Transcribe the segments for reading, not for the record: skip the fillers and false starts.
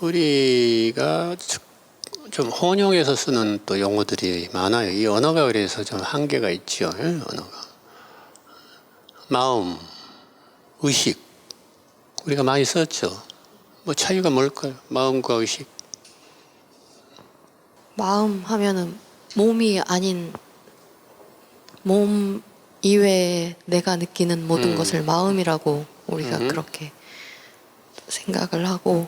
우리가 좀 혼용해서 쓰는 또 용어들이 많아요. 이 언어가 그래서 좀 한계가 있죠. 언어가. 마음, 의식. 우리가 많이 썼죠. 뭐 차이가 뭘까요? 마음과 의식. 마음 하면은 몸이 아닌 몸 이외에 내가 느끼는 모든 것을 마음이라고 우리가 그렇게 생각을 하고,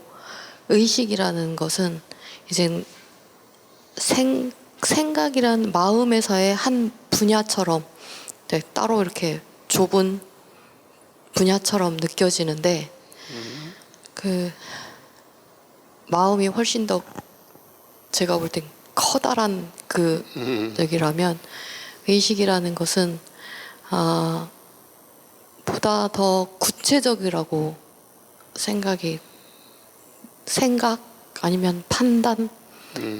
의식이라는 것은 이제 생각이란 마음에서의 한 분야처럼 따로 이렇게 좁은 분야처럼 느껴지는데 그 마음이 훨씬 더 제가 볼 땐 커다란 그 여기라면, 의식이라는 것은 보다 더 구체적이라고 생각 아니면 판단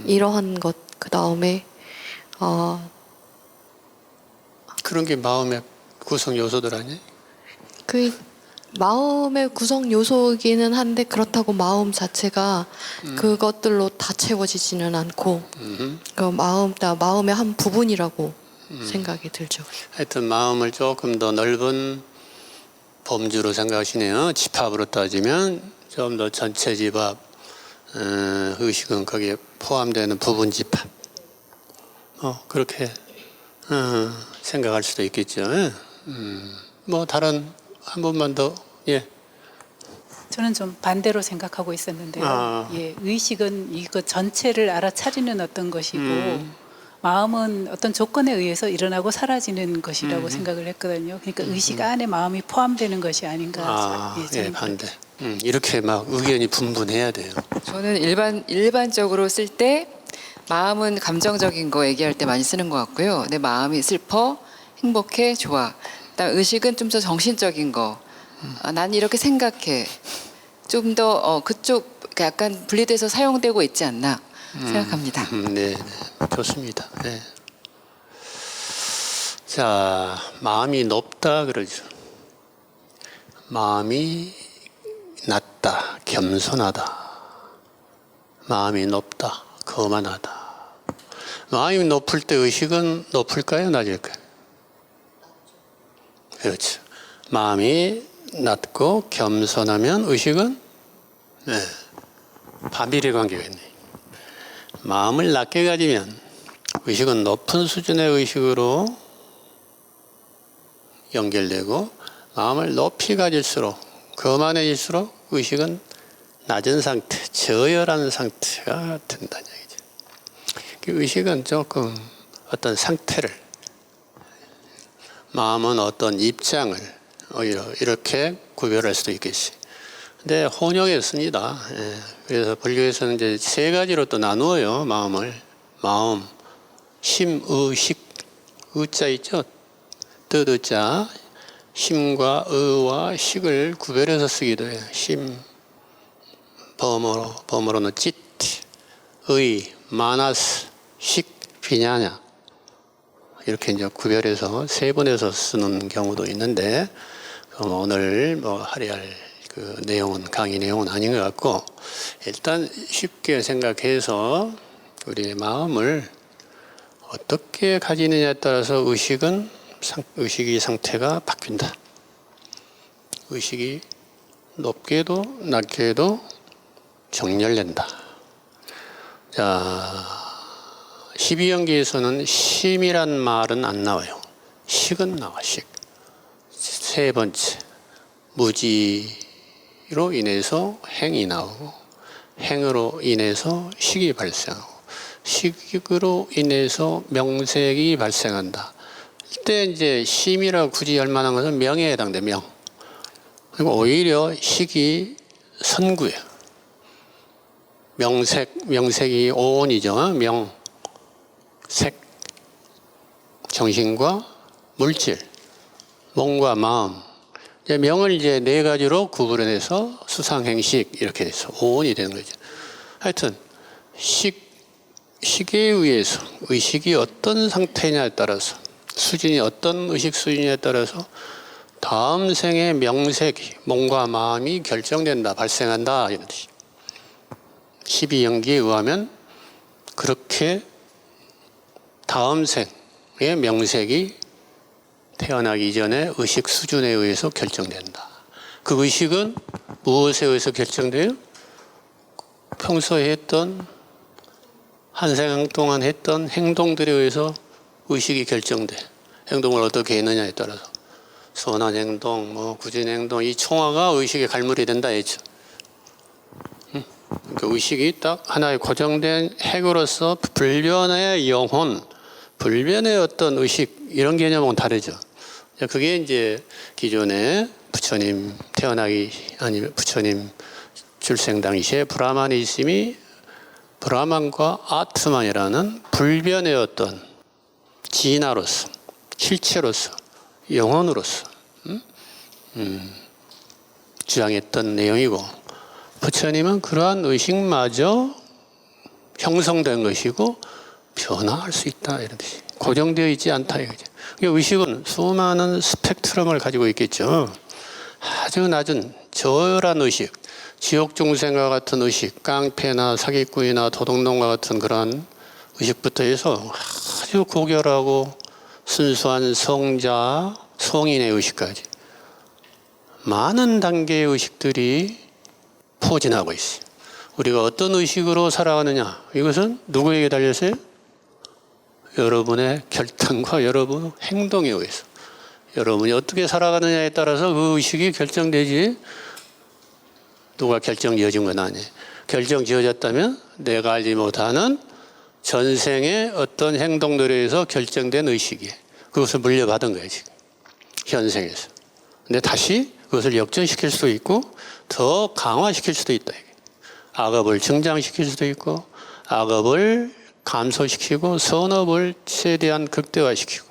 이러한 것, 그 다음에 그런 게 마음의 구성 요소들 아니에요? 그 마음의 구성 요소이기는 한데, 그렇다고 마음 자체가 그것들로 다 채워지지는 않고 그 마음의 한 부분이라고 생각이 들죠. 하여튼 마음을 조금 더 넓은 범주로 생각하시네요. 집합으로 따지면 좀 더 전체 집합, 의식은 거기에 포함되는 부분 집합. 그렇게 생각할 수도 있겠죠. 뭐 다른 한 번만 더. 예. 저는 좀 반대로 생각하고 있었는데요. 예, 의식은 이거 전체를 알아차리는 어떤 것이고, 마음은 어떤 조건에 의해서 일어나고 사라지는 것이라고 생각을 했거든요. 그러니까 의식 안에 마음이 포함되는 것이 아닌가. 예, 반대. 이렇게 막 의견이 분분해야 돼요. 저는 일반적으로 쓸 때 마음은 감정적인 거 얘기할 때 많이 쓰는 것 같고요. 내 마음이 슬퍼, 행복해, 좋아. 그다음 의식은 좀 더 정신적인 거. 난 이렇게 생각해. 좀 더 그쪽 약간 분리돼서 사용되고 있지 않나 생각합니다. 네, 좋습니다. 네. 자, 마음이 높다 그러죠. 마음이 낮다, 겸손하다. 마음이 높다, 거만하다. 마음이 높을 때 의식은 높을까요, 낮을까요? 그렇죠. 마음이 낮고 겸손하면 의식은 반비례 관계가 있네요. 마음을 낮게 가지면 의식은 높은 수준의 의식으로 연결되고, 마음을 높이 가질수록, 거만해질수록 의식은 낮은 상태, 저열한 상태가 된다는 얘기죠. 의식은 조금 어떤 상태를, 마음은 어떤 입장을 오히려 이렇게 구별할 수도 있겠어요. 근데 혼용했습니다. 그래서 불교에서는 이제 세 가지로 또 나누어요. 마음을. 마음, 심, 의, 식. 의자 있죠? 뜻의자. 심과 의와 식을 구별해서 쓰기도 해요. 심, 범어로는 짓, 의, 마나스, 식, 비냐냐. 이렇게 이제 구별해서 세 번에서 쓰는 경우도 있는데, 오늘 뭐 할애할 그 내용은, 강의 내용은 아닌 것 같고, 일단 쉽게 생각해서 우리의 마음을 어떻게 가지느냐에 따라서 의식이 상태가 바뀐다. 의식이 높게도 낮게도 정렬된다. 자, 12연기에서는 심이란 말은 안 나와요. 식은 나와, 식. 세 번째, 무지로 인해서 행이 나오고, 행으로 인해서 식이 발생하고, 식으로 인해서 명색이 발생한다. 이때 이제 심이라고 굳이 할 만한 것은 명에 해당돼, 명. 그리고 오히려 식이 선구예요. 명색이 오온이죠. 색, 정신과 물질, 몸과 마음. 이제 명을 이제 네 가지로 구분해서 수상행식 이렇게 해서 오온이 되는 거죠. 하여튼 식에 의해서 의식이 어떤 상태냐에 따라서, 수준이 어떤 의식 수준에 따라서 다음 생의 명색이, 몸과 마음이 결정된다, 발생한다 이런 뜻이죠. 12연기에 의하면 그렇게 다음 생의 명색이 태어나기 전에 의식 수준에 의해서 결정된다. 그 의식은 무엇에 의해서 결정돼요? 평소에 했던 한 생 동안 했던 행동들에 의해서 의식이 결정돼. 행동을 어떻게 했느냐에 따라서 선한 행동, 뭐 굳은 행동, 이 총화가 의식의 갈물이 된다 했죠. 그러니까 의식이 딱 하나의 고정된 핵으로서 불변의 영혼, 불변의 어떤 의식 이런 개념은 다르죠. 그게 이제 기존에 부처님 태어나기 아니면 부처님 출생 당시에 브라만이 있음이 브라만과 아트만이라는 불변의 어떤 진화로서 실체로서 영혼으로서 주장했던 내용이고 부처님은 그러한 의식마저 형성된 것이고 변화할 수 있다 이런 뜻이 고정되어 있지 않다 이거죠. 의식은 수많은 스펙트럼을 가지고 있겠죠. 아주 낮은 저열한 의식, 지옥 중생과 같은 의식, 깡패나 사기꾼이나 도둑놈과 같은 그러한 의식부터 해서 아주 고결하고 순수한 성자, 성인의 의식까지 많은 단계의 의식들이 포진하고 있어요. 우리가 어떤 의식으로 살아가느냐 이것은 누구에게 달렸어요? 여러분의 결단과 여러분의 행동에 의해서 여러분이 어떻게 살아가느냐에 따라서 그 의식이 결정되지 누가 결정 지어진 건 아니에요. 결정 지어졌다면 내가 알지 못하는 전생의 어떤 행동들에 의해서 결정된 의식이에요. 그것을 물려받은 거예요 지금 현생에서. 근데 다시 그것을 역전시킬 수도 있고 더 강화시킬 수도 있다. 악업을 증장시킬 수도 있고 악업을 감소시키고 선업을 최대한 극대화시키고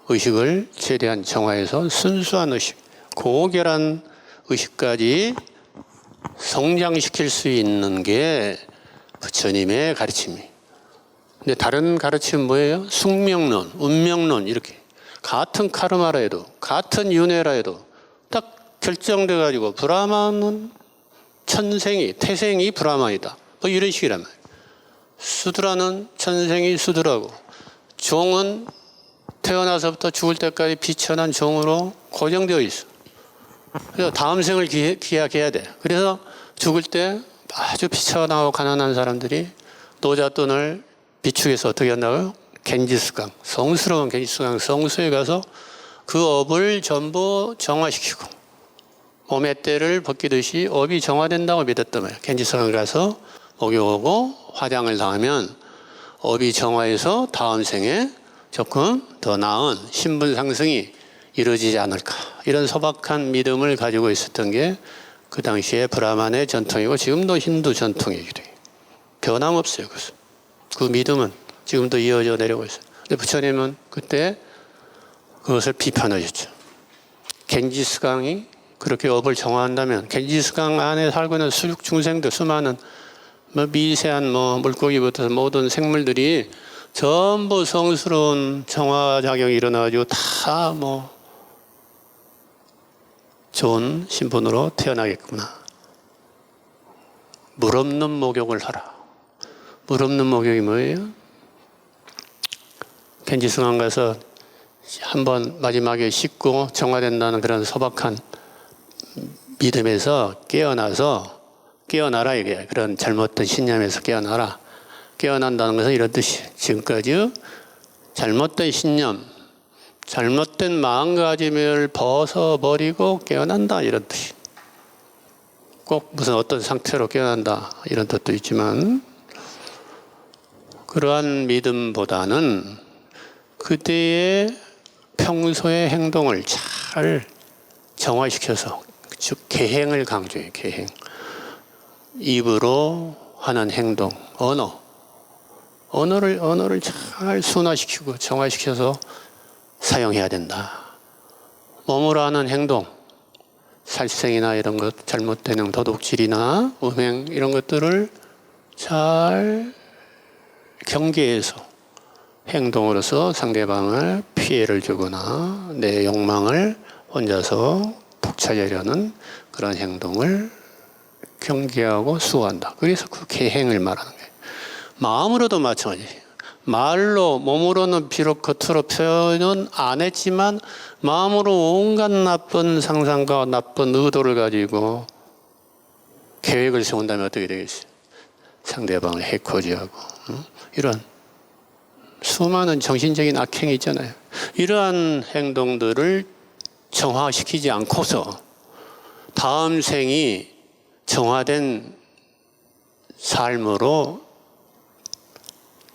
의식을 최대한 정화해서 순수한 의식, 고결한 의식까지 성장시킬 수 있는 게 부처님의 가르침이에요. 근데 다른 가르침은 뭐예요? 숙명론, 운명론 이렇게 같은 카르마라 해도 같은 윤회라 해도 딱 결정돼 가지고 브라만은 천생이 태생이 브라만이다. 뭐 이런 식이란 말이에요. 수두라는 천생이 수두라고 종은 태어나서부터 죽을 때까지 비천한 종으로 고정되어 있어. 그래서 다음 생을 기약해야 돼. 그래서 죽을 때 아주 비천하고 가난한 사람들이 노잣돈을 비축해서 어떻게 한다고요? 겐지스강, 성스러운 겐지스강 성수에 가서 그 업을 전부 정화시키고 몸의 때를 벗기듯이 업이 정화된다고 믿었단 말이에요. 겐지스강 가서 목욕하고 화장을 당하면 업이 정화해서 다음 생에 조금 더 나은 신분 상승이 이루어지지 않을까 이런 소박한 믿음을 가지고 있었던 게 그 당시에 브라만의 전통이고 지금도 힌두 전통이기도 해요. 변함없어요. 그 믿음은 지금도 이어져 내려오고 있어요. 근데 부처님은 그때 그것을 비판하셨죠. 겐지스강이 그렇게 업을 정화한다면 겐지스강 안에 살고 있는 수육 중생들 수많은 미세한 물고기부터 모든 생물들이 전부 성스러운 정화작용이 일어나가지고 다 좋은 신분으로 태어나겠구나. 물 없는 목욕을 하라. 물 없는 목욕이 뭐예요? 겐지스강 가서 한번 마지막에 씻고 정화된다는 그런 소박한 믿음에서 깨어나라 이게 그런 잘못된 신념에서 깨어나라. 깨어난다는 것은 이런 뜻이에요. 지금까지 잘못된 신념, 잘못된 마음가짐을 벗어버리고 깨어난다 이런 뜻이. 꼭 무슨 어떤 상태로 깨어난다 이런 뜻도 있지만 그러한 믿음보다는 그때의 평소의 행동을 잘 정화시켜서 즉 계행을 강조해요. 계행. 입으로 하는 행동, 언어를 잘 순화시키고 정화시켜서 사용해야 된다. 몸으로 하는 행동, 살생이나 이런 것, 잘못된 도둑질이나 음행 이런 것들을 잘 경계해서 행동으로서 상대방을 피해를 주거나 내 욕망을 혼자서 독차지하려는 그런 행동을 경계하고 수고한다. 그래서 그 계행을 말하는 거예요. 마음으로도 마찬가지. 말로, 몸으로는 비록 겉으로 표현은 안 했지만 마음으로 온갖 나쁜 상상과 나쁜 의도를 가지고 계획을 세운다면 어떻게 되겠어요? 상대방을 해코지하고 이런 수많은 정신적인 악행이 있잖아요. 이러한 행동들을 정화시키지 않고서 다음 생이 정화된 삶으로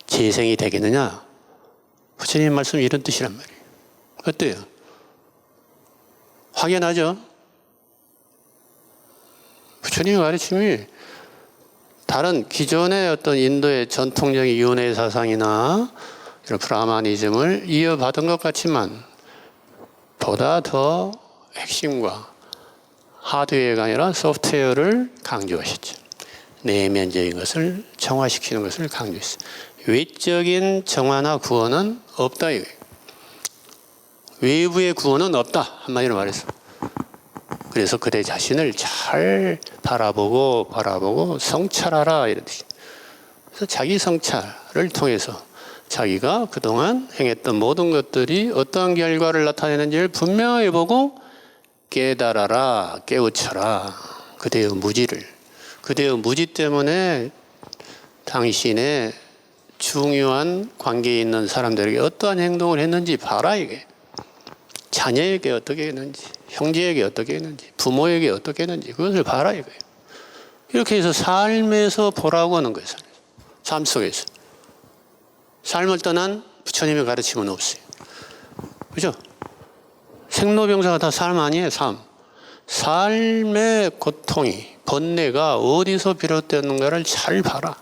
재생이 되겠느냐? 부처님 말씀 이런 뜻이란 말이에요. 어때요? 확연하죠? 부처님의 가르침이 다른 기존의 어떤 인도의 전통적인 윤회 사상이나 이런 브라마니즘을 이어받은 것 같지만 보다 더 핵심과 하드웨어가 아니라 소프트웨어를 강조하셨죠. 내면적인 것을 정화시키는 것을 강조했어요. 외적인 정화나 구원은 없다 이거예요. 외부의 구원은 없다 한마디로 말해서. 그래서 그대 자신을 잘 바라보고 성찰하라 이런 뜻이에요. 그래서 자기 성찰을 통해서 자기가 그동안 행했던 모든 것들이 어떠한 결과를 나타내는지를 분명히 보고 깨달아라, 깨우쳐라. 그대의 무지를. 그대의 무지 때문에 당신의 중요한 관계에 있는 사람들에게 어떠한 행동을 했는지 봐라 이게. 자녀에게 어떻게 했는지, 형제에게 어떻게 했는지, 부모에게 어떻게 했는지 그것을 봐라 이거예요. 이렇게 해서 삶에서 보라고 하는 거예요. 삶 속에서. 삶을 떠난 부처님의 가르침은 없어요. 그죠? 생로병사가 다 삶 아니에요, 삶. 삶의 고통이, 번뇌가 어디서 비롯되는가를 잘 봐라.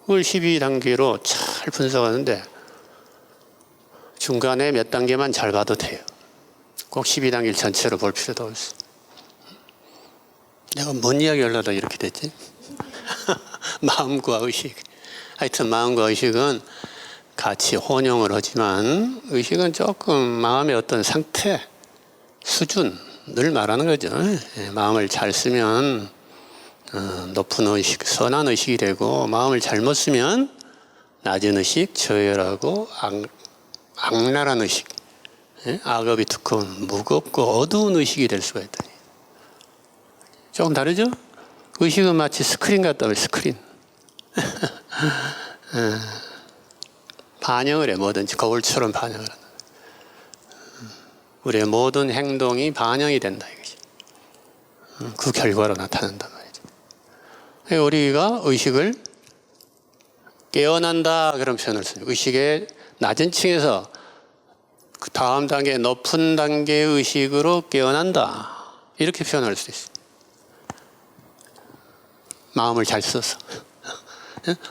그걸 12단계로 잘 분석하는데 중간에 몇 단계만 잘 봐도 돼요. 꼭 12단계를 전체로 볼 필요도 없어요. 내가 뭔 이야기 하려다 이렇게 됐지? 마음과 의식. 하여튼 마음과 의식은 같이 혼용을 하지만 의식은 조금 마음의 어떤 상태, 수준을 말하는 거죠. 마음을 잘 쓰면 높은 의식, 선한 의식이 되고 마음을 잘못 쓰면 낮은 의식, 저열하고 악랄한 의식, 악업이 두꺼운 무겁고 어두운 의식이 될 수가 있다니. 조금 다르죠? 의식은 마치 스크린 같다면 스크린. 반영을 해, 뭐든지 거울처럼 반영을 한다. 우리의 모든 행동이 반영이 된다 이것이. 그 결과로 나타난단 말이죠. 우리가 의식을 깨어난다 그런 표현을 씁니다. 의식의 낮은 층에서 그 다음 단계, 높은 단계의 의식으로 깨어난다 이렇게 표현할 수 있어요. 마음을 잘 써서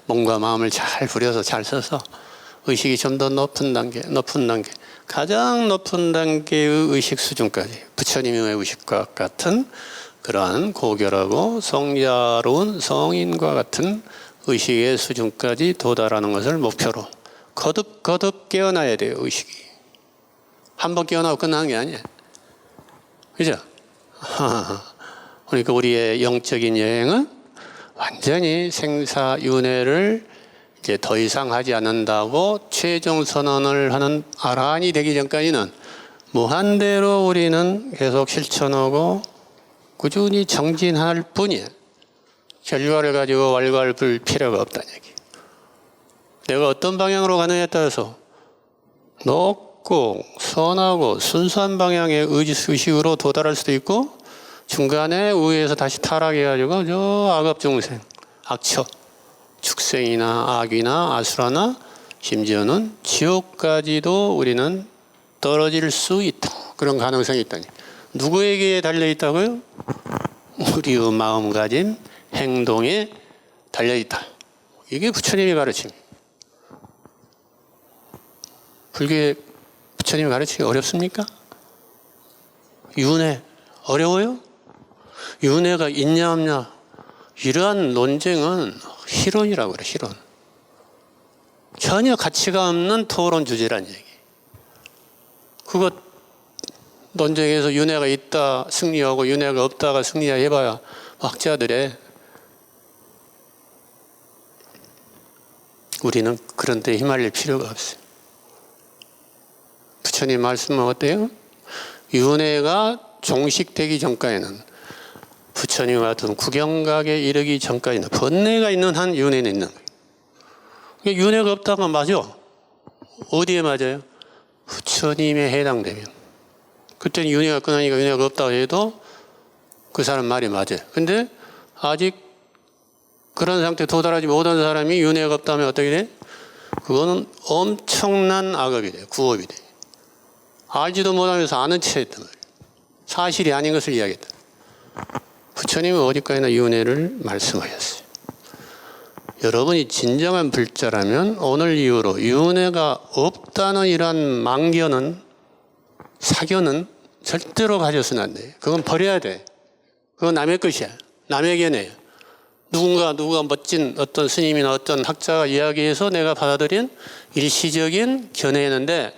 몸과 마음을 잘 부려서 잘 써서 의식이 좀 더 높은 단계, 가장 높은 단계의 의식 수준까지 부처님의 의식과 같은 그러한 고결하고 성자로운 성인과 같은 의식의 수준까지 도달하는 것을 목표로 거듭 깨어나야 돼요. 의식이 한 번 깨어나고 끝나는 게 아니에요. 그죠? 그러니까 우리의 영적인 여행은 완전히 생사윤회를 이제 더 이상 하지 않는다고 최종 선언을 하는 아라한이 되기 전까지는 무한대로 우리는 계속 실천하고 꾸준히 정진할 뿐이에요. 결과를 가지고 왈가왈부할 필요가 없다는 얘기. 내가 어떤 방향으로 가느냐에 따라서 높고 선하고 순수한 방향의 의식으로 도달할 수도 있고 중간에 우회해서 다시 타락해가지고 저 악업 중생, 악처, 축생이나 악이나 아수라나 심지어는 지옥까지도 우리는 떨어질 수 있다. 그런 가능성이 있다니. 누구에게 달려있다고요? 우리의 마음가짐, 행동에 달려있다. 이게 부처님의 가르침입니다. 불교의 부처님의 가르침이 어렵습니까? 윤회 어려워요? 윤회가 있냐 없냐 이러한 논쟁은 희론이라고 그래. 희론. 전혀 가치가 없는 토론 주제란 얘기. 그것 논쟁에서 윤회가 있다 승리하고 윤회가 없다가 승리해봐야 학자들의 우리는 그런 데 휘말릴 필요가 없어요. 부처님 말씀은 어때요? 윤회가 종식되기 전까지는 부처님 같은 구경각에 이르기 전까지는 번뇌가 있는 한 윤회는 있는 거예요. 윤회가 없다가 맞아. 어디에 맞아요? 부처님에 해당되면. 그때는 윤회가 끊으니까 윤회가 없다고 해도 그 사람 말이 맞아요. 근데 아직 그런 상태에 도달하지 못한 사람이 윤회가 없다면 어떻게 돼? 그거는 엄청난 악업이 돼요. 구업이 돼요. 알지도 못하면서 아는 채 했단 말이에요. 사실이 아닌 것을 이야기했다. 부처님은 어디까지나 윤회를 말씀하셨어요. 여러분이 진정한 불자라면 오늘 이후로 윤회가 없다는 이러한 망견은, 사견은 절대로 가져서는 안 돼요. 그건 버려야 돼. 그건 남의 것이야. 남의 견해야. 누가 멋진 어떤 스님이나 어떤 학자가 이야기해서 내가 받아들인 일시적인 견해였는데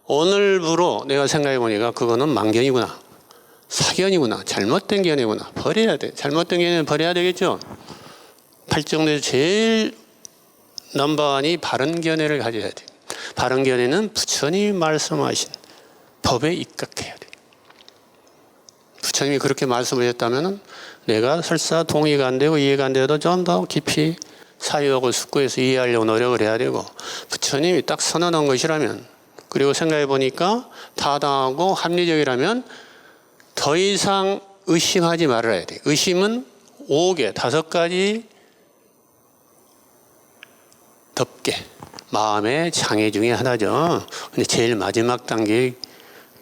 오늘부로 내가 생각해 보니까 그거는 망견이구나. 사견이구나. 잘못된 견해구나. 버려야 돼. 잘못된 견해는 버려야 되겠죠. 팔정도에서 제일 넘버원이 바른 견해를 가져야 돼. 바른 견해는 부처님이 말씀하신 법에 입각해야 돼. 부처님이 그렇게 말씀하셨다면 내가 설사 동의가 안 되고 이해가 안 돼도 좀 더 깊이 사유하고 숙고해서 이해하려고 노력을 해야 되고, 부처님이 딱 선언한 것이라면, 그리고 생각해 보니까 타당하고 합리적이라면 더 이상 의심하지 말아야 돼. 의심은 5개, 5가지 덮개, 마음의 장애 중에 하나죠. 근데 제일 마지막 단계,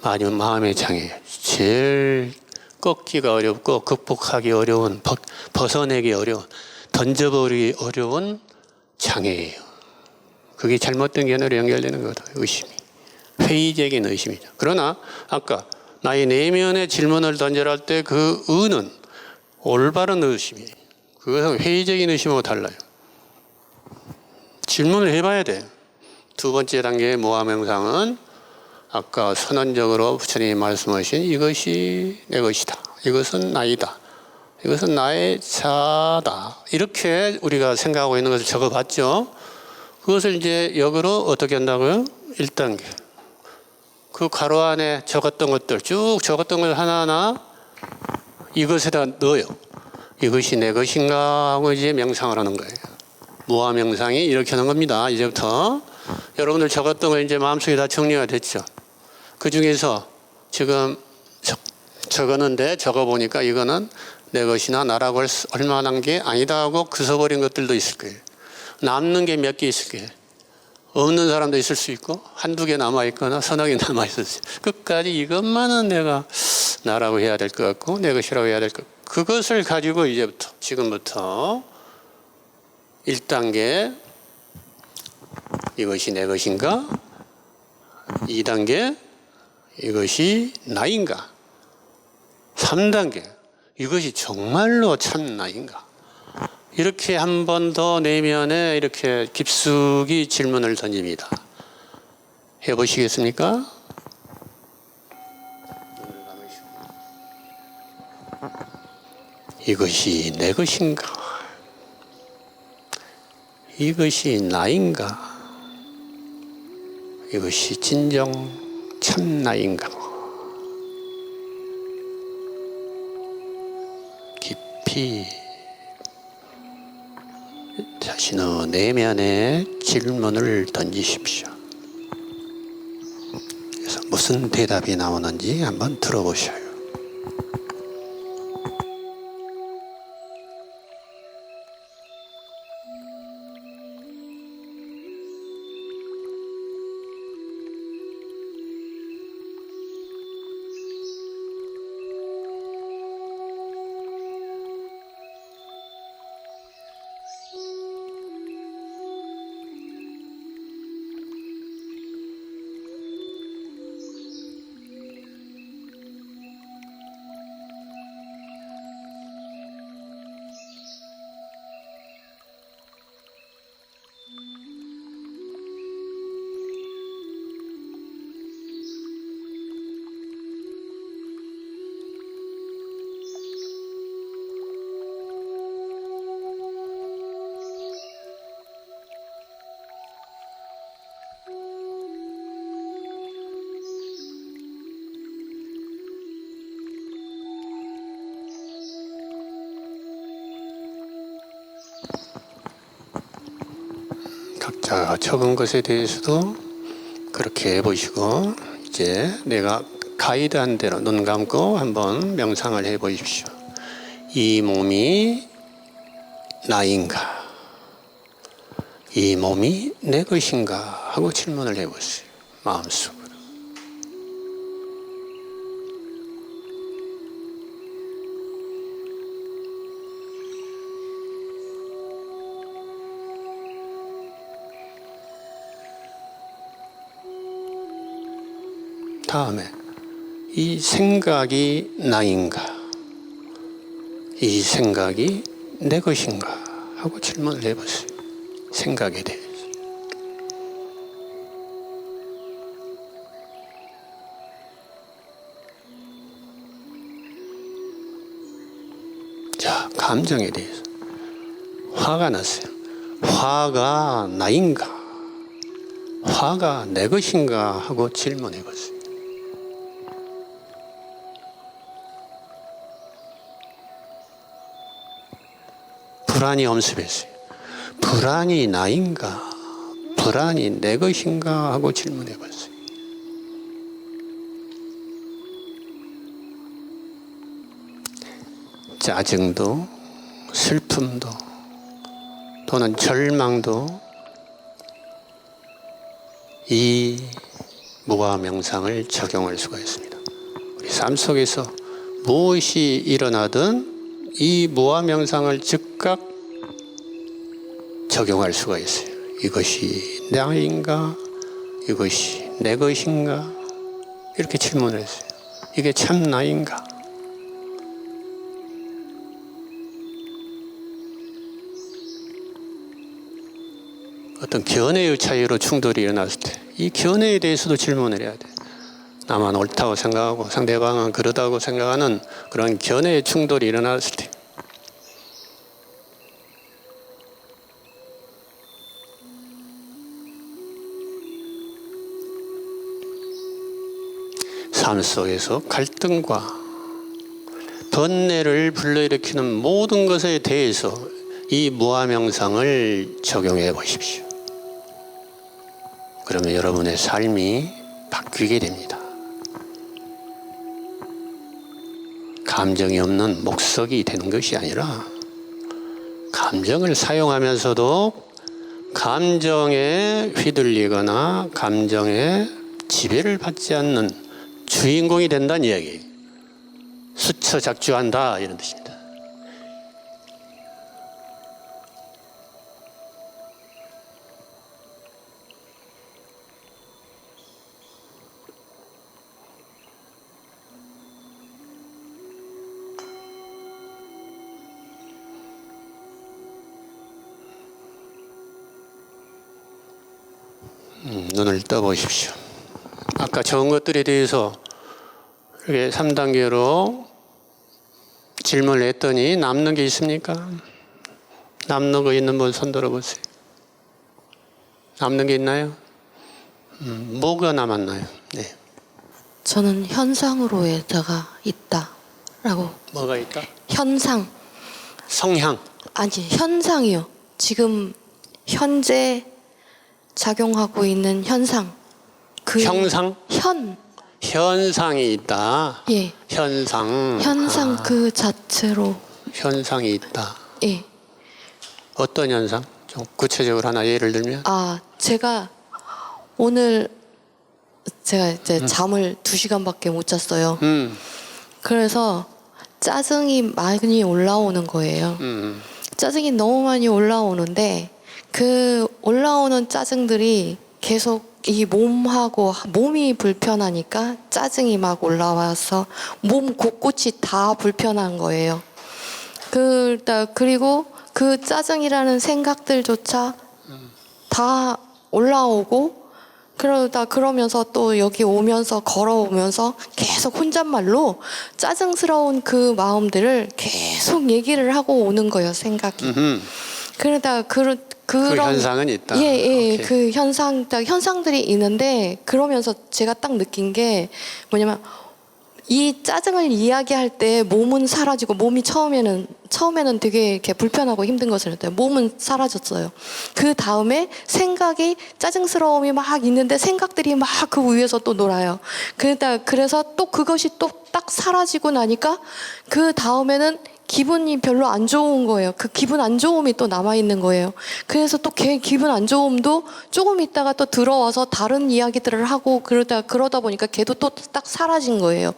마음의 장애, 제일 꺾기가 어렵고 극복하기 어려운, 벗어내기 어려운, 던져버리기 어려운 장애예요. 그게 잘못된 견해로 연결되는 거다. 의심이. 회의적인 의심이죠. 그러나 아까 나의 내면의 질문을 던져라 할 때 그 의는 올바른 의심이에요. 그것은 회의적인 의심하고 달라요. 질문을 해봐야 돼. 두 번째 단계의 모함명상은 아까 선언적으로 부처님이 말씀하신 이것이 내 것이다. 이것은 나이다. 이것은 나의 자다. 이렇게 우리가 생각하고 있는 것을 적어봤죠. 그것을 이제 역으로 어떻게 한다고요? 1단계. 그 가로 안에 적었던 것들 쭉 적었던 걸 하나하나 이것에다 넣어요. 이것이 내 것인가 하고 이제 명상을 하는 거예요. 모아 명상이 이렇게 하는 겁니다. 이제부터 여러분들 적었던 거 이제 마음속에 다 정리가 됐죠. 그 중에서 지금 적었는데 적어보니까 이거는 내 것이나 나라고 할 만한 게 아니다 하고 그서버린 것들도 있을 거예요. 남는 게 몇 개 있을 거예요. 없는 사람도 있을 수 있고 한두 개 남아있거나 서너 개 남아있을 수 있어요. 끝까지 이것만은 내가 나라고 해야 될 것 같고 내 것이라고 해야 될 것 같고, 그것을 가지고 이제부터 지금부터 1단계 이것이 내 것인가, 2단계 이것이 나인가, 3단계 이것이 정말로 참 나인가. 이렇게 한 번 더 내면에 이렇게 깊숙이 질문을 던집니다. 해보시겠습니까? 이것이 내 것인가? 이것이 나인가? 이것이 진정 참 나인가? 깊이 자신의 내면에 질문을 던지십시오. 그래서 무슨 대답이 나오는지 한번 들어보셔요. 각자가 적은 것에 대해서도 그렇게 해보시고 이제 내가 가이드한 대로 눈 감고 한번 명상을 해보십시오. 이 몸이 나인가? 이 몸이 내 것인가? 하고 질문을 해보세요. 마음속으로. 다음에 이 생각이 나인가? 이 생각이 내 것인가? 하고 질문을 해보세요. 생각에 대해서. 자, 감정에 대해서. 화가 났어요. 화가 나인가? 화가 내 것인가? 하고 질문해 보세요. 불안이 엄습했어요. 불안이 나인가? 불안이 내 것인가? 하고 질문해 봤어요. 짜증도, 슬픔도, 또는 절망도 이 무아 명상을 적용할 수가 있습니다. 우리 삶 속에서 무엇이 일어나든 이 무아 명상을 즉각 적용할 수가 있어요. 이것이 나인가? 이것이 내 것인가? 이렇게 질문을 했어요. 이게 참 나인가? 어떤 견해의 차이로 충돌이 일어났을 때 이 견해에 대해서도 질문을 해야 돼. 나만 옳다고 생각하고 상대방은 그러다고 생각하는 그런 견해의 충돌이 일어났을 때 삶 속에서 갈등과 번뇌를 불러일으키는 모든 것에 대해서 이 무아명상을 적용해 보십시오. 그러면 여러분의 삶이 바뀌게 됩니다. 감정이 없는 목석이 되는 것이 아니라 감정을 사용하면서도 감정에 휘둘리거나 감정에 지배를 받지 않는 주인공이 된다는 이야기예요. 수처작주한다 이런 뜻입니다. 눈을 떠보십시오. 아까 적은 것들에 대해서 이렇게 3단계로 질문을 했더니 남는 게 있습니까? 남는 거 있는 분 손 들어보세요. 남는 게 있나요? 뭐가 남았나요? 네. 저는 현상으로에다가 있다라고. 뭐가 있다? 현상. 성향. 아니, 현상이요. 지금 현재 작용하고 있는 현상. 그 형상? 현상이 있다. 예. 현상. 그 자체로. 현상이 있다. 예. 어떤 현상? 좀 구체적으로 하나 예를 들면? 제가 오늘 이제 잠을 2시간밖에 못 잤어요. 그래서 짜증이 많이 올라오는 거예요. 짜증이 너무 많이 올라오는데 그 올라오는 짜증들이 계속 이 몸이 불편하니까 짜증이 막 올라와서 몸 곳곳이 다 불편한 거예요. 그리고 그 짜증이라는 생각들조차 다 올라오고 그러면서 또 여기 오면서 걸어오면서 계속 혼잣말로 짜증스러운 그 마음들을 계속 얘기를 하고 오는 거예요, 생각이. 그러다 그런 현상은 있다. 예, 그 현상들이 있는데 그러면서 제가 딱 느낀 게 뭐냐면 이 짜증을 이야기할 때 몸은 사라지고 몸이 처음에는 되게 이렇게 불편하고 힘든 것을 했대요. 몸은 사라졌어요. 그 다음에 생각이 짜증스러움이 막 있는데 생각들이 막 그 위에서 또 놀아요. 그래서 또 그것이 또 딱 사라지고 나니까 그 다음에는 기분이 별로 안 좋은 거예요. 그 기분 안 좋음이 또 남아 있는 거예요. 그래서 또 기분 안 좋음도 조금 있다가 또 들어와서 다른 이야기들을 하고 그러다 보니까 걔도 또 딱 사라진 거예요.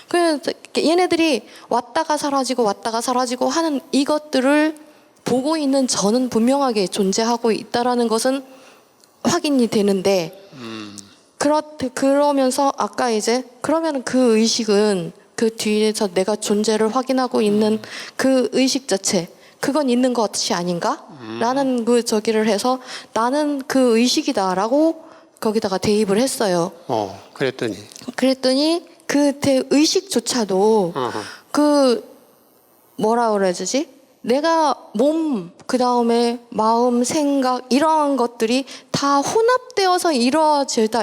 그래서 얘네들이 왔다가 사라지고 하는 이것들을 보고 있는 저는 분명하게 존재하고 있다라는 것은 확인이 되는데 그러면서 아까 이제 그러면 그 의식은 그 뒤에서 내가 존재를 확인하고 있는 그 의식 자체 그건 있는 것이 아닌가? 라는 그 저기를 해서 나는 그 의식이다라고 거기다가 대입을 했어요. 그랬더니 그 의식조차도 그 뭐라 그래야 되지? 내가 몸, 그 다음에 마음, 생각 이러한 것들이 다 혼합되어서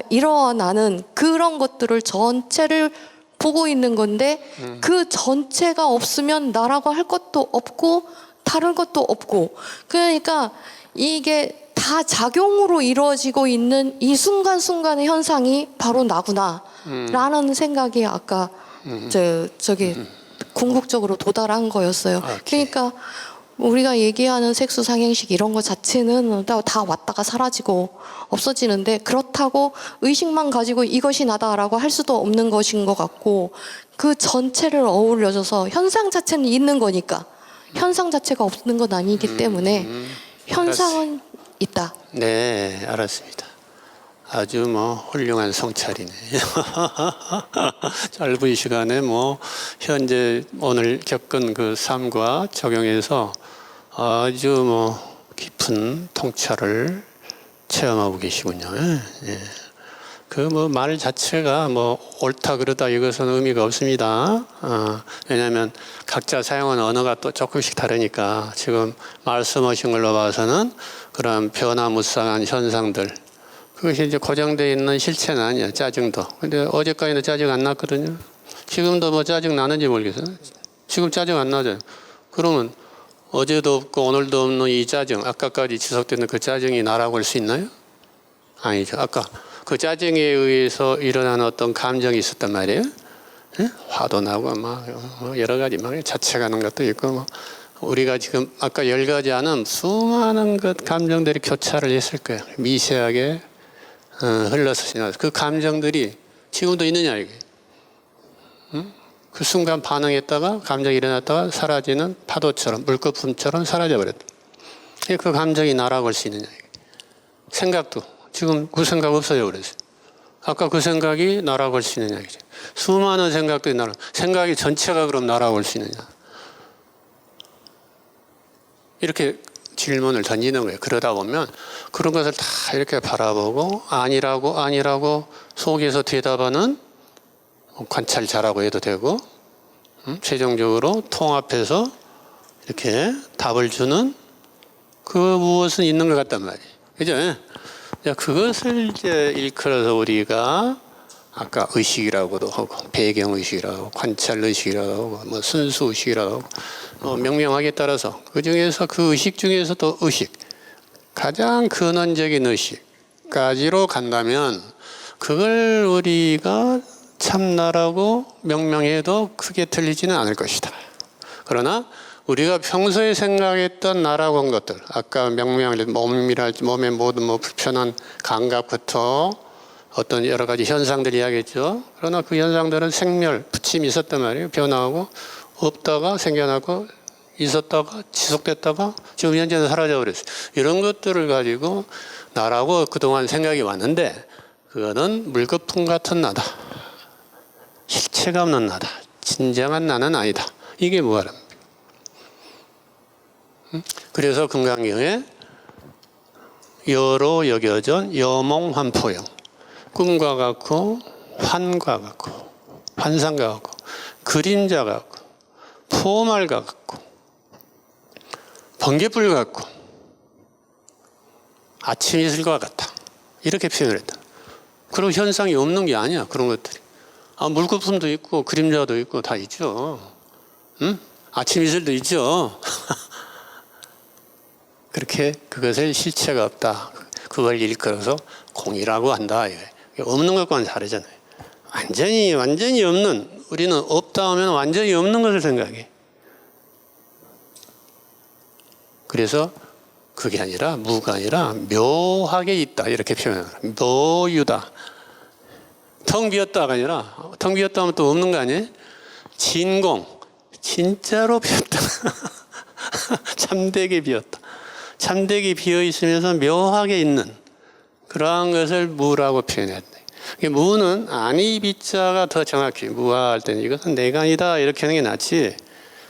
일어나는 그런 것들을 전체를 보고 있는 건데 그 전체가 없으면 나라고 할 것도 없고 다른 것도 없고 그러니까 이게 다 작용으로 이루어지고 있는 이 순간순간의 현상이 바로 나구나 라는 생각이 아까 저기 궁극적으로 도달한 거였어요. 그러니까 우리가 얘기하는 색수 상행식 이런 거 자체는 다 왔다가 사라지고 없어지는데 그렇다고 의식만 가지고 이것이 나다라고 할 수도 없는 것인 것 같고 그 전체를 어울려줘서 현상 자체는 있는 거니까 현상 자체가 없는 건 아니기 때문에 현상은 있다. 네, 알았습니다. 아주 훌륭한 성찰이네. 짧은 시간에 현재 오늘 겪은 그 삶과 적용해서 아주 깊은 통찰을 체험하고 계시군요. 예. 그 말 자체가 옳다 그르다 이것은 의미가 없습니다. 왜냐하면 각자 사용하는 언어가 또 조금씩 다르니까 지금 말씀하신 걸로 봐서는 그런 변화무쌍한 현상들 그것이 이제 고정되어 있는 실체는 아니야. 짜증도. 근데 어제까지는 짜증 안 났거든요. 지금도 짜증 나는지 모르겠어요. 지금 짜증 안 나죠. 그러면 어제도 없고 오늘도 없는 이 짜증, 아까까지 지속되는 그 짜증이 나라고 할 수 있나요? 아니죠. 아까 그 짜증에 의해서 일어나는 어떤 감정이 있었단 말이에요. 예? 화도 나고 여러 가지 자책하는 것도 있고 우리가 지금 아까 10가지 하는 수많은 것 감정들이 교차를 했을 거예요. 미세하게 흘러서 지나서 그 감정들이 지금도 있느냐 이게. 그 순간 반응했다가 감정이 일어났다가 사라지는 파도처럼 물거품처럼 사라져버렸다. 그 감정이 나라고 할 수 있느냐 이게. 생각도 지금 그 생각 없어져 버렸어요. 아까 그 생각이 나라고 할 수 있느냐 이게. 수많은 생각들이 생각이 전체가 그럼 나라고 할 수 있느냐. 이렇게 질문을 던지는 거예요. 그러다 보면 그런 것을 다 이렇게 바라보고 아니라고 속에서 대답하는 관찰 잘하고 해도 되고 최종적으로 통합해서 이렇게 답을 주는 그 무엇은 있는 것 같단 말이에요. 그죠? 그것을 이제 일컬어서 우리가 아까 의식이라고도 하고 배경의식이라고 하고 관찰의식이라고 하고 순수의식이라고 하고 명명하기에 따라서 그중에서 그 의식 중에서도 의식 가장 근원적인 의식까지로 간다면 그걸 우리가 참나라고 명명해도 크게 틀리지는 않을 것이다. 그러나 우리가 평소에 생각했던 나라고 한 것들 아까 명명을 몸이랄지 몸의 모든 불편한 감각부터 어떤 여러 가지 현상들 이야기했죠. 그러나 그 현상들은 생멸, 부침이 있었단 말이에요. 변화하고 없다가 생겨나고 있었다가 지속됐다가 지금 현재는 사라져버렸어요. 이런 것들을 가지고 나라고 그동안 생각이 왔는데 그거는 물거품 같은 나다. 실체가 없는 나다. 진정한 나는 아니다. 이게 뭐하랍니까? 그래서 금강경에 여로 여겨전 여몽환포영 꿈과 같고 환과 같고 환상과 같고 그림자 같고 포말 같고 번개불 같고 아침 이슬과 같다. 이렇게 표현을 했다. 그런 현상이 없는 게 아니야. 그런 것들이. 물거품도 있고 그림자도 있고 다 있죠. 응? 아침 이슬도 있죠. 그렇게 그것을 실체가 없다. 그걸 일컬어서 공이라고 한다. 없는 것과는 다르잖아요. 완전히 없는, 우리는 없다 하면 완전히 없는 것을 생각해. 그래서 그게 아니라 무가 아니라 묘하게 있다 이렇게 표현합니다. 묘유다. 텅 비었다가 아니라 텅 비었다 하면 또 없는 거 아니에요? 진공, 진짜로 비었다. 참되게 비었다. 참되게 비어 있으면서 묘하게 있는 그러한 것을 무라고 표현했다. 무는 아니 비자가 더 정확히 무할 때는 이것은 내가 아니다 이렇게 하는 게 낫지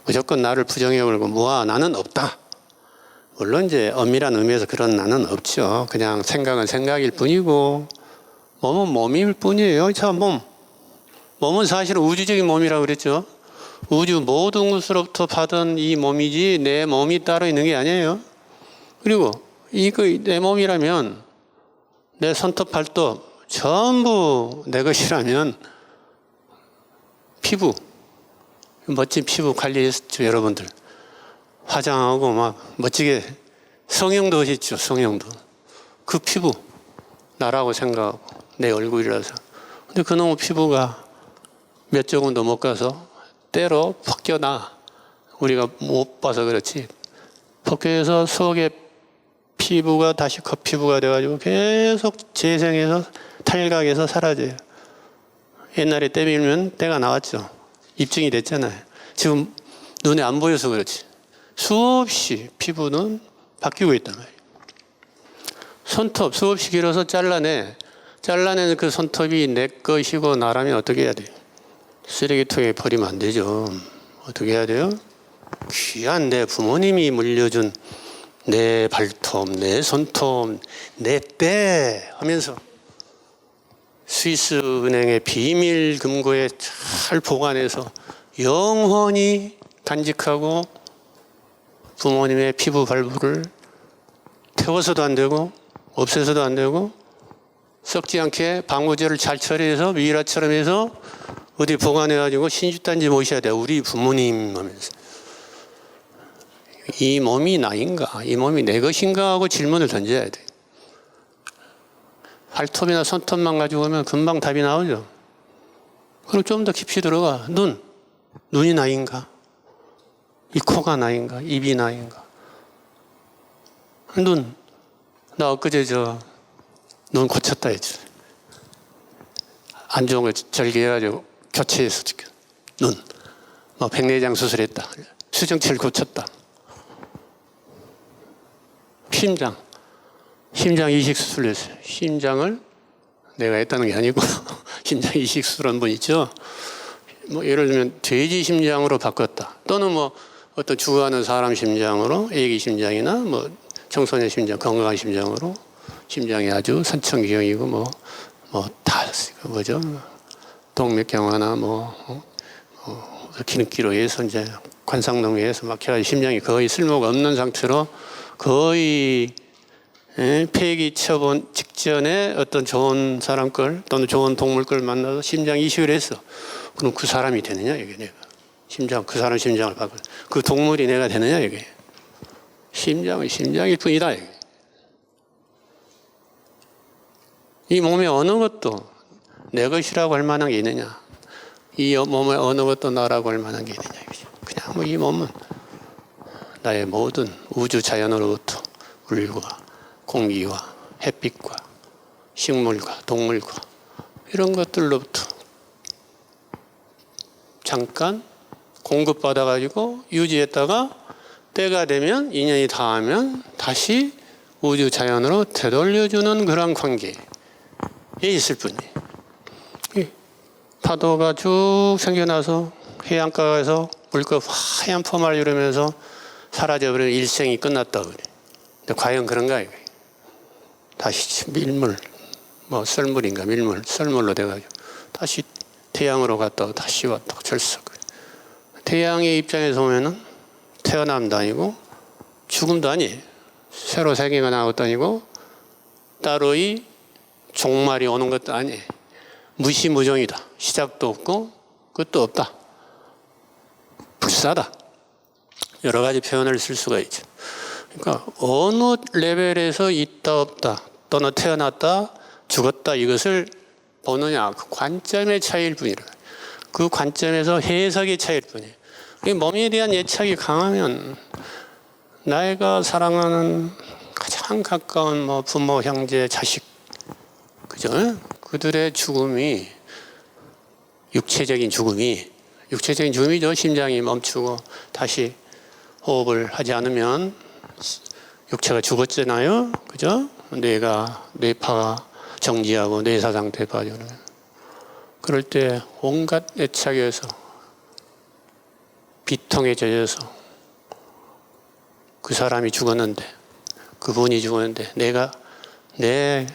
무조건 나를 부정해 버리고 무아 나는 없다. 물론 이제 엄밀한 의미에서 그런 나는 없죠. 그냥 생각은 생각일 뿐이고 몸은 몸일 뿐이에요. 자, 몸은 사실은 우주적인 몸이라고 그랬죠. 우주 모든 것으로부터 받은 이 몸이지 내 몸이 따로 있는 게 아니에요. 그리고 이거 내 몸이라면 내 손톱 발톱 전부 내 것이라면 피부 멋진 피부 관리했죠. 여러분들 화장하고 막 멋지게 성형도 하셨죠. 성형도 그 피부 나라고 생각하고 내 얼굴이라서. 근데 그놈의 피부가 몇 조금도 못 가서 때로 벗겨나. 우리가 못 봐서 그렇지 벗겨서 속에 피부가 다시 겉피부가 돼가지고 계속 재생해서 탈각해서 사라져요. 옛날에 때 밀면 때가 나왔죠. 입증이 됐잖아요. 지금 눈에 안 보여서 그렇지 수없이 피부는 바뀌고 있단 말이에요. 손톱 수없이 길어서 잘라내는 그 손톱이 내 것이고 나라면 어떻게 해야 돼요? 쓰레기통에 버리면 안 되죠. 어떻게 해야 돼요? 귀한 내 부모님이 물려준 내 발톱, 내 손톱, 내 때 하면서 스위스 은행의 비밀 금고에 잘 보관해서 영원히 간직하고 부모님의 피부 발부를 태워서도 안 되고 없애서도 안 되고 썩지 않게 방부제를 잘 처리해서 미라처럼 해서 어디 보관해가지고 신주단지 모셔야 돼요. 우리 부모님 하면서. 이 몸이 나인가? 이 몸이 내 것인가? 하고 질문을 던져야 돼. 발톱이나 손톱만 가지고 오면 금방 답이 나오죠. 그럼 좀 더 깊이 들어가. 눈이 나인가? 이 코가 나인가? 입이 나인가? 나 엊그제 눈 고쳤다 했죠. 안 좋은 거 절개해가지고 교체해서 백내장 수술했다. 수정체를 고쳤다. 심장 이식 수술했어요. 심장을 내가 했다는 게 아니고 심장 이식 수술한 분 있죠. 예를 들면 돼지 심장으로 바꿨다. 또는 어떤 죽어가는 사람 심장으로 애기 심장이나 청소년 심장 건강한 심장으로 심장이 아주 선천기형이고 다 동맥경화나 기능기로 해서 이제 관상동에 해서 막혀가지고 심장이 거의 쓸모가 없는 상태로 거의 폐기 처분 직전에 어떤 좋은 사람 걸 또는 좋은 동물 걸 만나서 심장 이식을 했어. 그럼 그 사람이 되느냐 이게 내가 그 사람 심장을 바꿔 그 동물이 내가 되느냐 이게 심장은 심장일 뿐이다. 이게. 이 몸의 어느 것도 내 것이라고 할 만한 게 있느냐? 이 몸의 어느 것도 나라고 할 만한 게 있느냐? 그냥 이 몸은 나의 모든 우주 자연으로부터 물과 공기와 햇빛과 식물과 동물과 이런 것들로부터 잠깐 공급받아가지고 유지했다가 때가 되면 인연이 닿으면 다시 우주 자연으로 되돌려주는 그런 관계에 있을 뿐이에요. 파도가 쭉 생겨나서 해안가에서 물컵 하얀 포말 이러면서 사라져버리면 일생이 끝났다 그래. 근데 과연 그런가 이거. 다시 밀물, 썰물인가 썰물로 돼가지고 다시 태양으로 갔다가 다시 왔다가 절석. 태양의 입장에서 보면은 태어남도 아니고 죽음도 아니에요. 새로 생기가 나온 것도 아니고 따로의 종말이 오는 것도 아니에요. 무시무종이다. 시작도 없고 끝도 없다. 불사다. 여러 가지 표현을 쓸 수가 있죠. 그러니까 어느 레벨에서 있다 없다 또는 태어났다 죽었다 이것을 보느냐 그 관점의 차이일 뿐이라. 그 관점에서 해석의 차이일 뿐이에요. 이 몸에 대한 애착이 강하면 나이가 사랑하는 가장 가까운 뭐 부모, 형제, 자식, 그죠? 그들의 죽음이 육체적인 죽음이죠. 심장이 멈추고 다시 호흡을 하지 않으면 육체가 죽었잖아요, 그죠? 뇌파가 정지하고 뇌사 상태에 빠져요. 그럴 때 온갖 애착에서 비통에 젖어서 그 사람이 죽었는데, 그분이 죽었는데, 내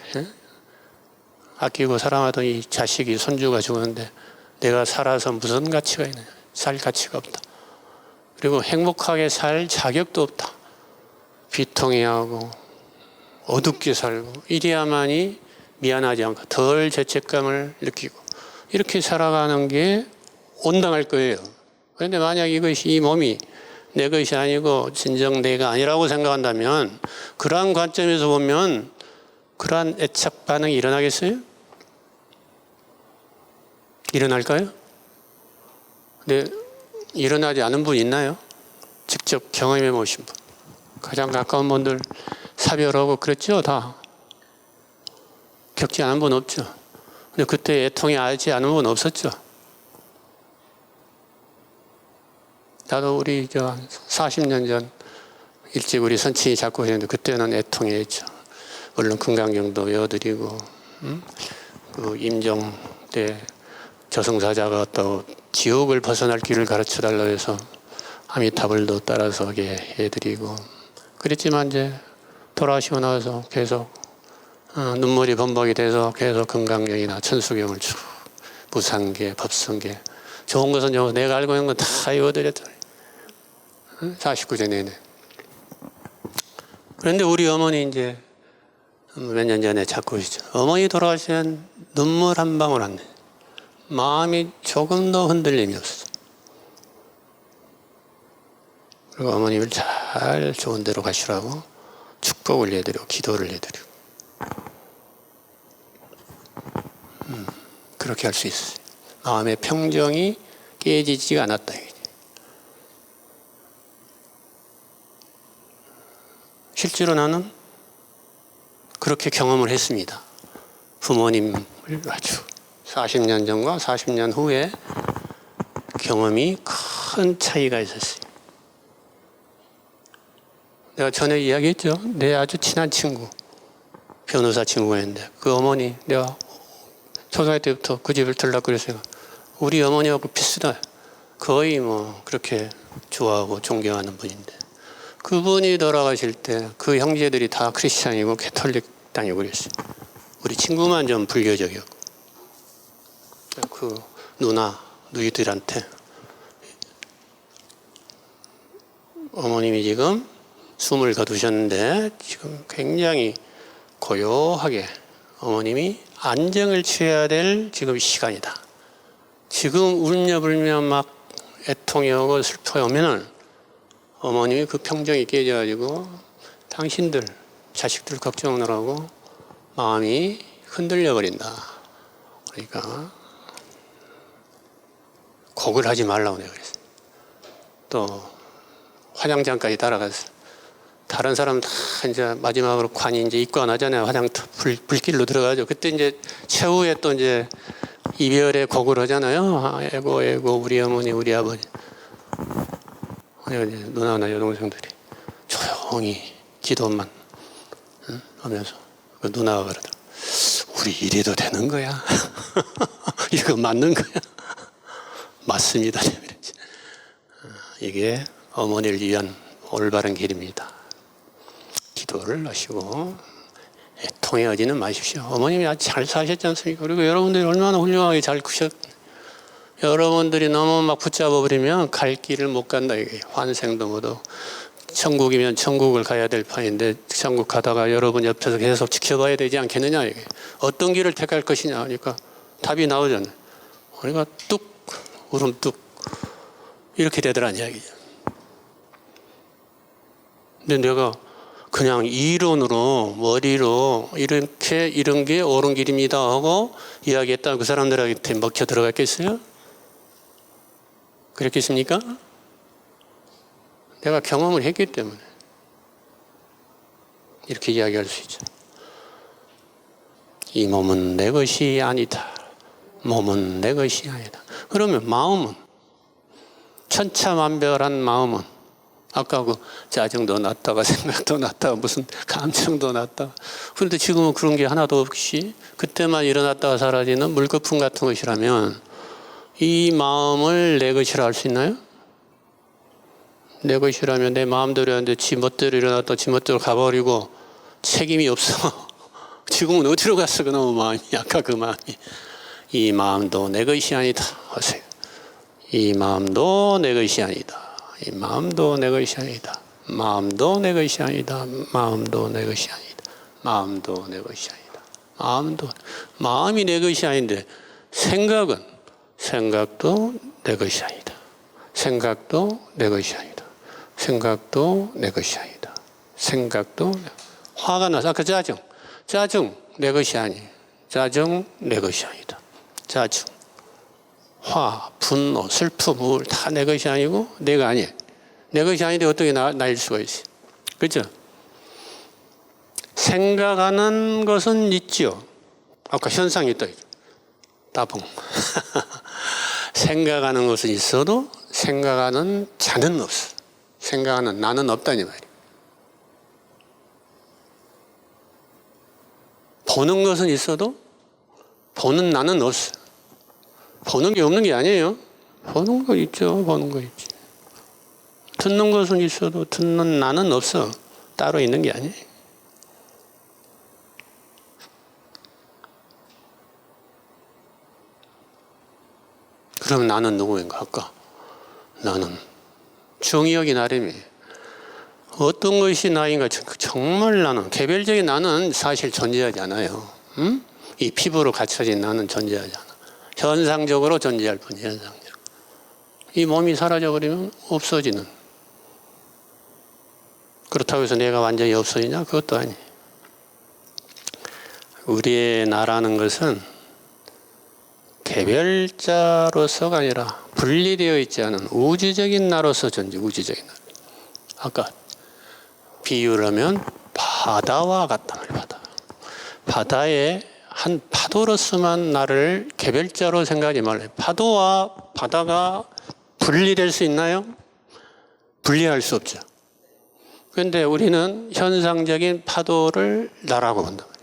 아끼고 사랑하던 이 자식이, 손주가 죽었는데, 내가 살아서 무슨 가치가 있느냐? 살 가치가 없다. 그리고 행복하게 살 자격도 없다. 비통해하고 어둡게 살고 이래야만이 미안하지 않고 덜 죄책감을 느끼고 이렇게 살아가는 게 온당할 거예요. 그런데 만약 이것이 이 몸이 내 것이 아니고 진정 내가 아니라고 생각한다면 그러한 관점에서 보면 그러한 애착 반응이 일어나겠어요? 일어날까요? 근데 일어나지 않은 분 있나요? 직접 경험해 보신 분. 가장 가까운 분들 사별하고 그랬죠, 다. 겪지 않은 분 없죠. 근데 그때 애통이 알지 않은 분 없었죠. 나도 우리 40년 전 일찍 우리 선친이 잡고 했는데 그때는 애통이 했죠. 물론 금강경도 외워드리고, 그 임종 때 저승사자가 또 지옥을 벗어날 길을 가르쳐 달라고 해서 아미타불도 따라서게 해드리고 그랬지만 이제 돌아가시고 나서 계속 눈물이 범벅이 돼서 계속 금강경이나 천수경을 쭉 무상계, 법성계 좋은 것은 내가 알고 있는 건 다 외워드렸잖아요. 49세 내내. 그런데 우리 어머니 이제 몇 년 전에 찾고 계시죠. 어머니 돌아가시면 눈물 한 방울 안 내요. 마음이 조금도 흔들림이 없어요. 그리고 어머님을 잘 좋은 데로 가시라고 축복을 해드리고 기도를 해드리고 그렇게 할 수 있어요. 마음의 평정이 깨지지가 않았다. 실제로 나는 그렇게 경험을 했습니다. 부모님을 아주 40년 전과 40년 후에 경험이 큰 차이가 있었어요. 내가 전에 이야기했죠. 내 아주 친한 친구, 변호사 친구가 있는데 그 어머니 내가 초등학교 때부터 그 집을 들라고 그랬어요. 우리 어머니하고 비슷해요. 거의 뭐 그렇게 좋아하고 존경하는 분인데 그분이 돌아가실 때 그 형제들이 다 크리스찬이고 캐톨릭 당이고 그랬어요. 우리 친구만 좀 불교적이었고 그 누이들한테 어머님이 지금 숨을 거두셨는데 지금 굉장히 고요하게 어머님이 안정을 취해야 될 지금 시간이다. 지금 울며불며 막 애통이 오고 슬퍼 오면은 어머님이 그 평정이 깨져가지고 당신들 자식들 걱정을 하고 마음이 흔들려 버린다. 그러니까 곡을 하지 말라고 내가 그랬어요. 또 화장장까지 따라갔어요. 다른 사람 다 이제 마지막으로 관이 이제 입관하잖아요. 불길로 들어가죠. 그때 이제 최후에 또 이제 이별의 곡을 하잖아요. 에고 우리 어머니 우리 아버지. 누나나 여동생들이 조용히 기도만 하면서 그 누나가 그러더라. 우리 이래도 되는 거야? 이거 맞는 거야? 맞습니다. 이게 어머니를 위한 올바른 길입니다. 기도를 하시고 애통에 어지는 마십시오. 어머님이 아주 잘 사셨지 않습니까? 그리고 여러분들이 얼마나 훌륭하게 잘 크셨. 여러분들이 너무 막 붙잡아 버리면 갈 길을 못 간다 이게. 환생도 못하고 천국이면 천국을 가야 될 판인데 천국 가다가 여러분 옆에서 계속 지켜봐야 되지 않겠느냐 이게. 어떤 길을 택할 것이냐 하니까 답이 나오잖아요. 우리가 뚝, 울음 뚝 이렇게 되더란 이야기죠. 근데 내가 그냥 이론으로 머리로 이렇게 이런 게 옳은 길입니다 하고 이야기했다 그 사람들한테 먹혀 들어갔겠어요? 그렇겠습니까? 내가 경험을 했기 때문에 이렇게 이야기할 수 있죠. 이 몸은 내 것이 아니다. 몸은 내 것이 아니다. 그러면 마음은, 천차만별한 마음은, 아까 그 짜증도 났다가 생각도 났다가 무슨 감정도 났다가, 그런데 지금은 그런 게 하나도 없이 그때만 일어났다가 사라지는 물거품 같은 것이라면 이 마음을 내 것이라 할 수 있나요? 내 것이라면 내 마음대로 하는데 지 멋대로 일어났다 지 멋대로 가버리고 책임이 없어. 지금은 어디로 갔어 그놈의 마음이, 아까 그 마음이. 이 마음도 내 것이 아니다 하세요. 이 마음도 내 것이 아니다. 이 마음도 내 것이 아니다. 마음도 내 것이 아니다. 마음도 내 것이 아니다. 마음도 내 것이 아니다. 마음이 내 것이 아닌데 생각도 내 것이 아니다. 생각도 내 것이 아니다. 생각도 내 것이 아니다. 화가 나서 아까 짜증 내 것이 아니. 짜증 내 것이 아니다. 짜증, 화, 분노, 슬픔, 우울 다 내 것이 아니고 내가 아니에요. 내 것이 아닌데 어떻게 나일 수가 있어요? 그렇죠? 생각하는 것은 있죠. 아까 현상이 있다. 따봉. 생각하는 것은 있어도 생각하는 자는 없어. 생각하는 나는 없다니 말이에요. 보는 것은 있어도 보는 나는 없어. 보는 게 없는 게 아니에요. 보는 거 있죠. 보는 거 있지. 듣는 것은 있어도 듣는 나는 없어. 따로 있는 게 아니에요. 그럼 나는 누구인가? 아까 나는 정의역이 나름이에요. 어떤 것이 나인가? 정말 나는, 개별적인 나는 사실 존재하지 않아요. 응? 이 피부로 갖춰진 나는 존재하지 않아. 현상적으로 존재할 뿐이에요. 현상적으로. 이 몸이 사라져버리면 없어지는. 그렇다고 해서 내가 완전히 없어지냐? 그것도 아니에요. 우리의 나라는 것은 개별자로서가 아니라 분리되어 있지 않은 우주적인 나로서 존재, 우주적인 나. 아까 비유라면 바다와 같단 말이에요. 바다의 한 파도로서만 나를 개별자로 생각하지 말아요. 파도와 바다가 분리될 수 있나요? 분리할 수 없죠. 그런데 우리는 현상적인 파도를 나라고 본단 말이에요.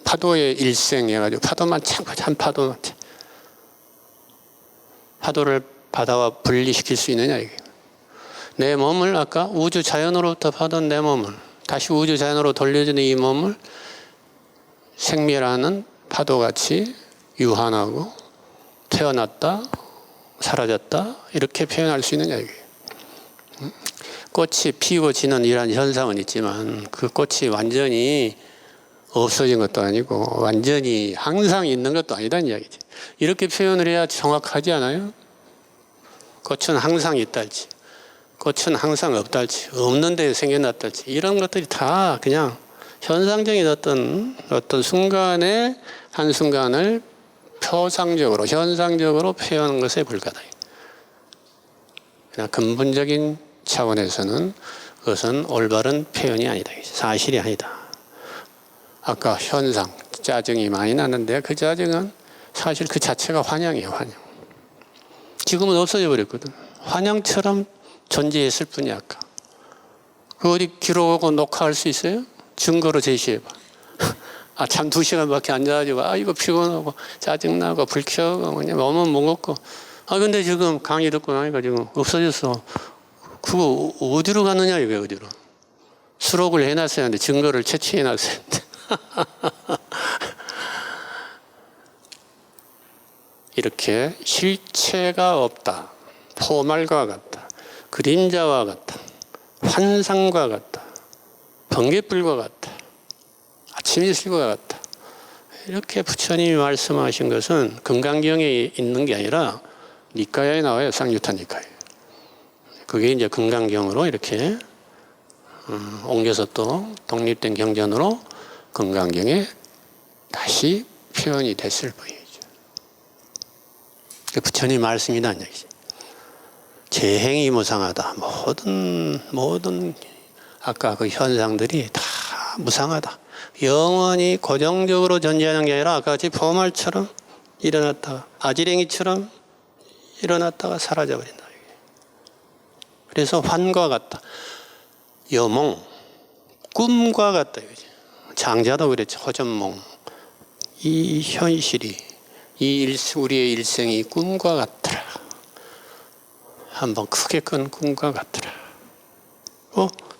파도의 일생해가지고 파도만 참고 한 파도만 참. 파도를 바다와 분리시킬 수 있느냐 이게. 내 몸을 아까 우주 자연으로부터 받은 내 몸을 다시 우주 자연으로 돌려주는 이 몸을 생멸하는 파도같이 유한하고 태어났다 사라졌다 이렇게 표현할 수 있느냐 이게. 꽃이 피고 지는 이런 현상은 있지만 그 꽃이 완전히 없어진 것도 아니고 완전히 항상 있는 것도 아니다는 이야기지. 이렇게 표현을 해야 정확하지 않아요? 꽃은 항상 있달지 꽃은 항상 없달지 없는 데 생겨났달지 이런 것들이 다 그냥 현상적인 어떤 순간의 한순간을 표상적으로 현상적으로 표현하는 것에 불과하다. 그냥 근본적인 차원에서는 그것은 올바른 표현이 아니다. 사실이 아니다. 아까 현상, 짜증이 많이 나는데 그 짜증은 사실 그 자체가 환영이에요. 환영. 지금은 없어져 버렸거든. 환영처럼 존재했을 뿐이야. 아까. 그 어디 기록하고 녹화할 수 있어요? 증거로 제시해봐. 아, 참 2시간밖에 앉아가지고 이거 피곤하고 짜증나고 불쾌하고 그냥 몸은 무겁고 근데 지금 강의 듣고 나니까 지금 없어졌어. 그거 어디로 갔느냐 이게 어디로. 수록을 해놨어야 하는데 증거를 채취해놨어야 하는데 이렇게 실체가 없다. 포말과 같다. 그림자와 같다. 환상과 같다. 번갯불과 같다. 아침 이슬과 같다. 이렇게 부처님이 말씀하신 것은 금강경에 있는 게 아니라 니까야에 나와요. 쌍유타 니까야. 그게 이제 금강경으로 이렇게 옮겨서 또 독립된 경전으로 금강경에 다시 표현이 됐을 뿐이죠. 부처님 말씀이란 얘기죠. 재행이 무상하다. 모든 아까 그 현상들이 다 무상하다. 영원히 고정적으로 존재하는 게 아니라 아까 같이 포말처럼 일어났다가 아지랭이처럼 일어났다가 사라져버린다. 그래서 환과 같다. 여몽, 꿈과 같다. 장자도 그랬죠. 호전몽. 이 현실이, 우리의 일생이 꿈과 같더라. 한번 크게 끈 꿈과 같더라.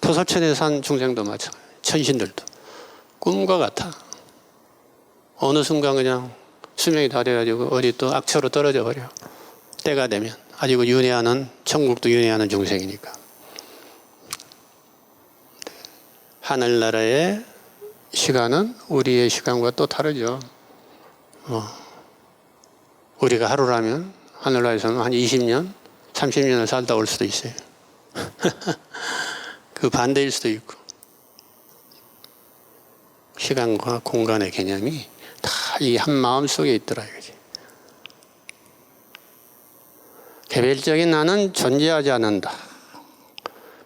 도섭천에 산 중생도 마찬가지. 천신들도 꿈과 같아. 어느 순간 그냥 수명이 다 돼가지고 어디 또 악처로 떨어져 버려. 때가 되면. 아직은 윤회하는, 천국도 윤회하는 중생이니까. 하늘나라의 시간은 우리의 시간과 또 다르죠. 우리가 하루라면 하늘나라에서는 한 20년, 30년을 살다 올 수도 있어요. 그 반대일 수도 있고. 시간과 공간의 개념이 다 이 한 마음 속에 있더라 이거지. 개별적인 나는 존재하지 않는다.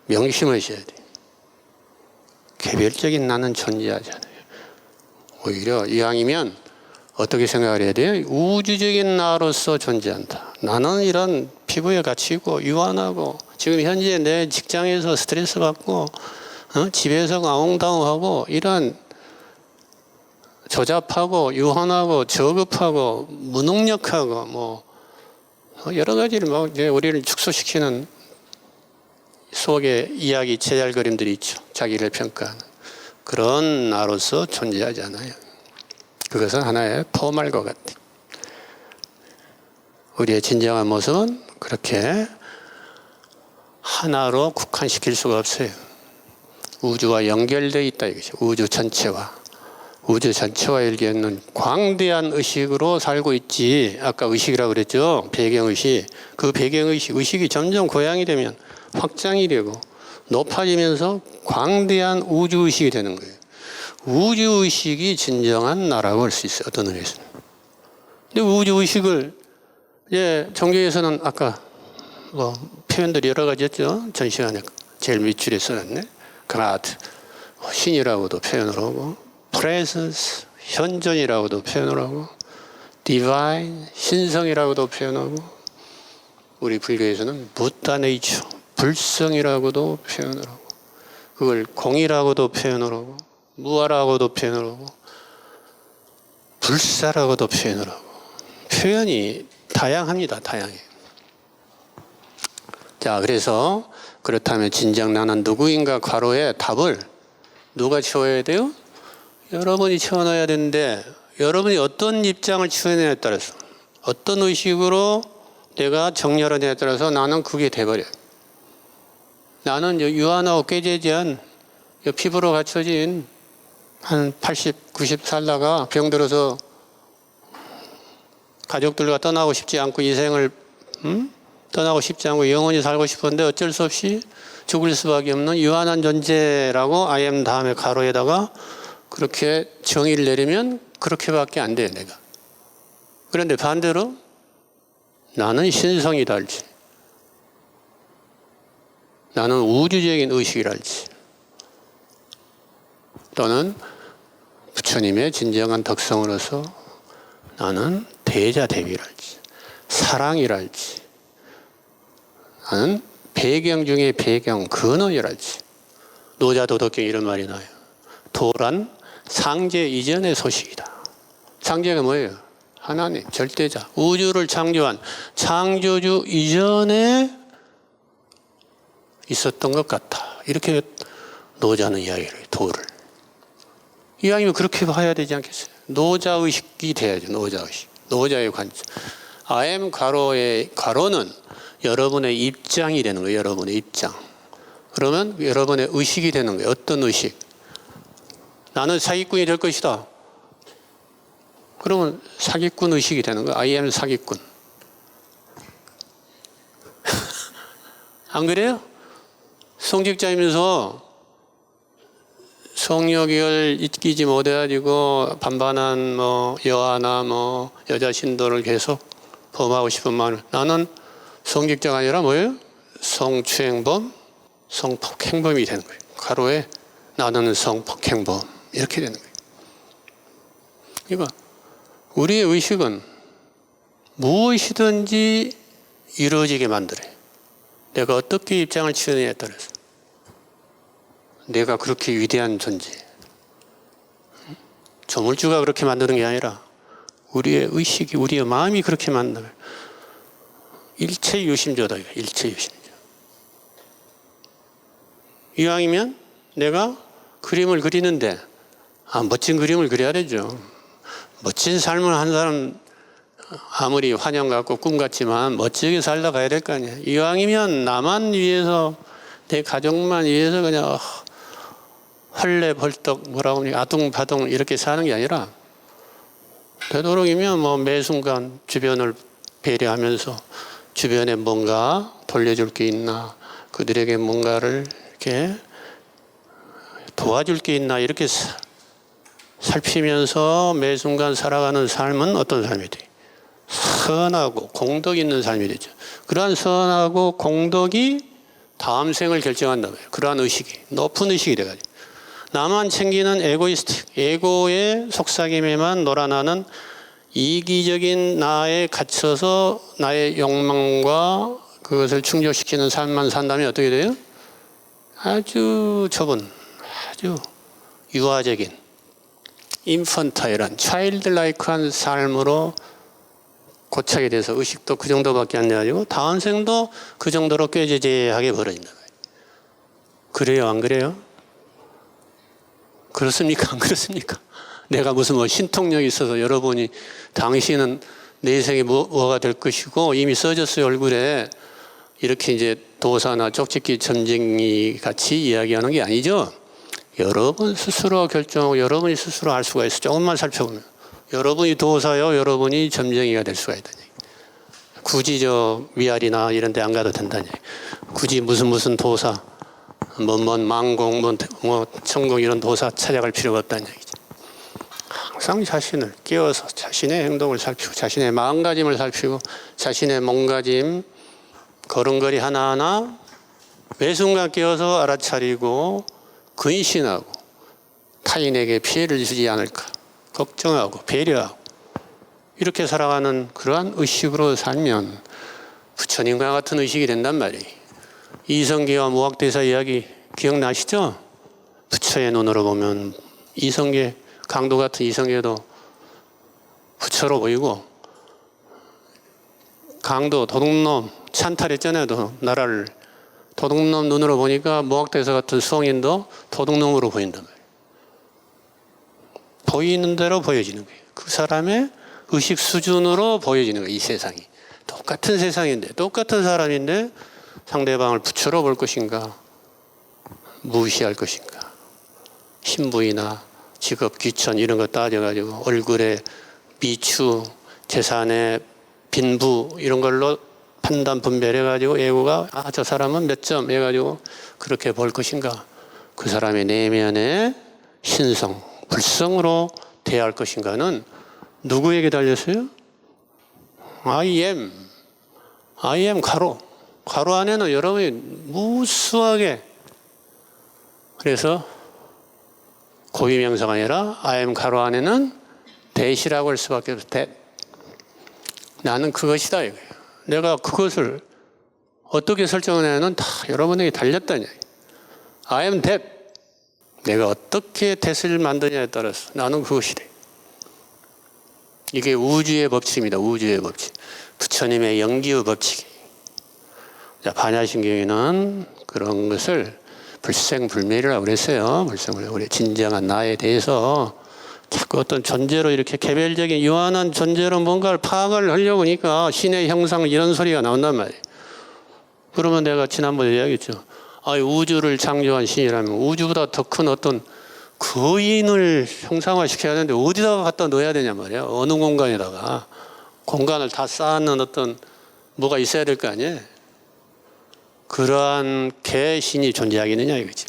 명심하셔야 돼. 개별적인 나는 존재하지 않아요. 오히려 이왕이면 어떻게 생각을 해야 돼요? 우주적인 나로서 존재한다. 나는 이런 피부에 갇히고 유한하고 지금 현재 내 직장에서 스트레스 받고 집에서 아웅다웅하고 이런 조잡하고 유한하고 저급하고 무능력하고 뭐 여러 가지를 막 이제 우리를 축소시키는 속에 이야기 제잘그림들이 있죠. 자기를 평가하는 그런 나로서 존재하지 않아요. 그것은 하나의 포말과 같아. 우리의 진정한 모습은 그렇게 하나로 국한시킬 수가 없어요. 우주와 연결되어 있다 이것이. 우주 전체와 일견은 광대한 의식으로 살고 있지. 아까 의식이라고 그랬죠. 배경의식. 그 의식이 점점 고양이 되면 확장이 되고 높아지면서 광대한 우주의식이 되는 거예요. 우주의식이 진정한 나라고 할 수 있어요. 어떤 의미에서는. 근데 우주의식을 이제 종교에서는 아까 뭐 표현들이 여러 가지였죠. 전 시간에 제일 밑줄에 써놨네. 가드, 신이라고도 표현을 하고 프레센스, 현존이라고도 표현을 하고 디바인, 신성이라고도 표현하고 우리 불교에서는 부타 네이처, 불성이라고도 표현을 하고 그걸 공이라고도 표현을 하고 무아라고도 표현을 하고 불사라고도 표현을 하고 표현이 다양합니다. 다양해. 자, 그래서 그렇다면 진정 나는 누구인가 괄호의 답을 누가 채워야 돼요? 여러분이 채워놔야 되는데 여러분이 어떤 입장을 취하느냐에 따라서 어떤 의식으로 내가 정렬하느냐에 따라서 나는 그게 돼버려요. 나는 유한하고 꾀재재한 피부로 갖춰진 한 80, 90 살다가 병들어서 가족들과 떠나고 싶지 않고 인생을 떠나고 싶지 않고 영원히 살고 싶었는데 어쩔 수 없이 죽을 수밖에 없는 유한한 존재라고 I am 다음에 가로에다가 그렇게 정의를 내리면 그렇게밖에 안 돼요, 내가. 그런데 반대로 나는 신성이다 할지 나는 우주적인 의식이라 할지 또는 부처님의 진정한 덕성으로서 나는 대자대비랄지 사랑이랄지 나는 배경 중에 배경 근원이랄지 노자도덕경 이런 말이 나요. 도란 상제 이전의 소식이다. 상제가 뭐예요? 하나님, 절대자, 우주를 창조한 창조주 이전에 있었던 것 같다. 이렇게 노자는 이야기를 해요. 도를. 이왕이면 그렇게 봐야 되지 않겠어요? 노자의식이 돼야죠. 노자의식. 노자의 관점. I 가로는 여러분의 입장이 되는 거예요. 여러분의 입장. 그러면 여러분의 의식이 되는 거예요. 어떤 의식? 나는 사기꾼이 될 것이다. 그러면 사기꾼 의식이 되는 거야. I am 사기꾼. 안 그래요? 성직자이면서 성욕을 잊기지 못해가지고 반반한 뭐 여아나 뭐 여자 신도를 계속 범하고 싶은 마음. 나는 성직자가 아니라 뭐예요? 성추행범, 성폭행범이 되는 거예요. 가로에 나는 성폭행범 이렇게 되는 거예요. 그러니까 우리의 의식은 무엇이든지 이루어지게 만들어요. 내가 어떻게 입장을 취하느냐에 따라서. 내가 그렇게 위대한 존재. 조물주가 그렇게 만드는 게 아니라 우리의 의식이, 우리의 마음이 그렇게 만들어요. 일체유심조다. 일체유심조. 이왕이면 내가 그림을 그리는데 멋진 그림을 그려야 되죠. 멋진 삶을 한 사람 아무리 환영 같고 꿈 같지만 멋지게 살다 가야 될 거 아니에요. 이왕이면 나만 위해서 내 가족만 위해서 그냥 헐레벌떡 뭐라고 하니 아둥바둥 이렇게 사는 게 아니라 되도록이면 뭐 매 순간 주변을 배려하면서 주변에 뭔가 돌려줄 게 있나 그들에게 뭔가를 이렇게 도와줄 게 있나 이렇게 살피면서 매 순간 살아가는 삶은 어떤 삶이 돼? 선하고 공덕 있는 삶이 되죠. 그러한 선하고 공덕이 다음 생을 결정한다고 해요. 그러한 의식이 높은 의식이 돼가지고 나만 챙기는 에고이스트, 에고의 속삭임에만 놀아나는 이기적인 나에 갇혀서 나의 욕망과 그것을 충족시키는 삶만 산다면 어떻게 돼요? 아주 좁은, 아주 유아적인 인펀타일한 차일드라이크한 삶으로 고착이 돼서 의식도 그 정도밖에 안 돼가지고 다음 생도 그 정도로 꾀죄죄하게 벌어진다. 그래요, 안 그래요? 그렇습니까? 안 그렇습니까? 내가 무슨 뭐 신통력이 있어서 여러분이 당신은 내 생에 뭐가 될 것이고 이미 써졌어요 얼굴에 이렇게 이제 도사나 쪽집기 점쟁이 같이 이야기하는 게 아니죠. 여러분 스스로 결정하고 여러분이 스스로 알 수가 있어. 조금만 살펴보면 여러분이 도사요, 여러분이 점쟁이가 될 수가 있다니. 굳이 저 위아리나 이런 데 안 가도 된다니. 굳이 무슨 도사, 망공, 뭐 천공 이런 도사 찾아갈 필요가 없다는 얘기죠. 항상 자신을 깨워서 자신의 행동을 살피고 자신의 마음가짐을 살피고 자신의 몸가짐, 걸음걸이 하나하나 매 순간 깨워서 알아차리고 근신하고 타인에게 피해를 주지 않을까 걱정하고 배려하고 이렇게 살아가는 그러한 의식으로 살면 부처님과 같은 의식이 된단 말이에요. 이성계와 무학대사 이야기 기억나시죠? 부처의 눈으로 보면 이성계, 강도 같은 이성계도 부처로 보이고 강도, 도둑놈, 찬탈했잖아요. 나라를. 도둑놈 눈으로 보니까 무학대사 같은 수홍인도 도둑놈으로 보인단 말이에요. 보이는 대로 보여지는 거예요. 그 사람의 의식 수준으로 보여지는 거예요. 이 세상이. 똑같은 세상인데 똑같은 사람인데 상대방을 부처로 볼 것인가 무시할 것인가 신부이나 직업 귀천 이런 거 따져가지고 얼굴에 미추 재산에 빈부 이런 걸로 판단 분별해가지고 애고가 저 사람은 몇 점 해가지고 그렇게 볼 것인가 그 사람의 내면의 신성 불성으로 대할 것인가는 누구에게 달렸어요? I am 가로 안에는 여러분이 무수하게 그래서 고유명사가 아니라 I am 가로 안에는 that이라고 할 수밖에 없어요. that. 나는 그것이다 이거예요. 내가 그것을 어떻게 설정하냐는 다 여러분에게 달렸다냐. I am that. 내가 어떻게 that을 만드냐에 따라서 나는 그것이래. 이게 우주의 법칙입니다. 우주의 법칙. 부처님의 영기의 법칙. 자, 반야신경에는 그런 것을 불생불멸이라고 그랬어요. 불생불멸. 우리 진정한 나에 대해서 자꾸 어떤 존재로 이렇게 개별적인 유한한 존재로 뭔가를 파악을 하려고 하니까 신의 형상 이런 소리가 나온단 말이에요. 그러면 내가 지난번에 이야기했죠. 우주를 창조한 신이라면 우주보다 더 큰 어떤 거인을 형상화시켜야 하는데 어디다가 갖다 넣어야 되냐 말이야. 어느 공간에다가. 공간을 다 쌓는 어떤 뭐가 있어야 될 거 아니에요. 그러한 개 신이 존재하겠느냐 이거지.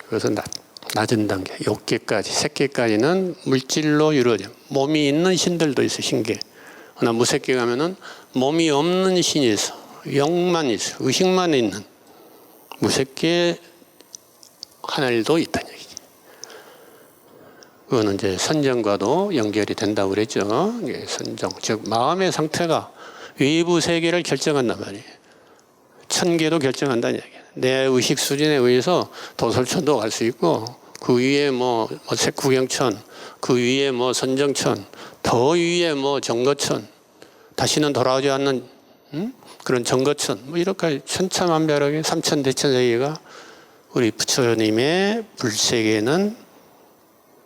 그래서 낮은 단계, 욕계까지, 색계까지는 물질로 이루어져. 몸이 있는 신들도 있어, 신계. 그러나 무색계 가면은 몸이 없는 신이 있어. 영만 있어. 의식만 있는 무색계 하늘도 있다는 얘기지. 그거는 이제 선정과도 연결이 된다고 그랬죠. 선정. 즉, 마음의 상태가 외부 세계를 결정한단 말이에요. 천계도 결정한다는 얘기예요. 내 의식 수준에 의해서 도솔천도 갈 수 있고, 그 위에 뭐 색구경천, 그 위에 뭐 선정천, 더 위에 뭐 정거천, 다시는 돌아오지 않는 그런 정거천, 뭐 이렇게 천차만별하게 삼천대천세계가 우리 부처님의 불세계는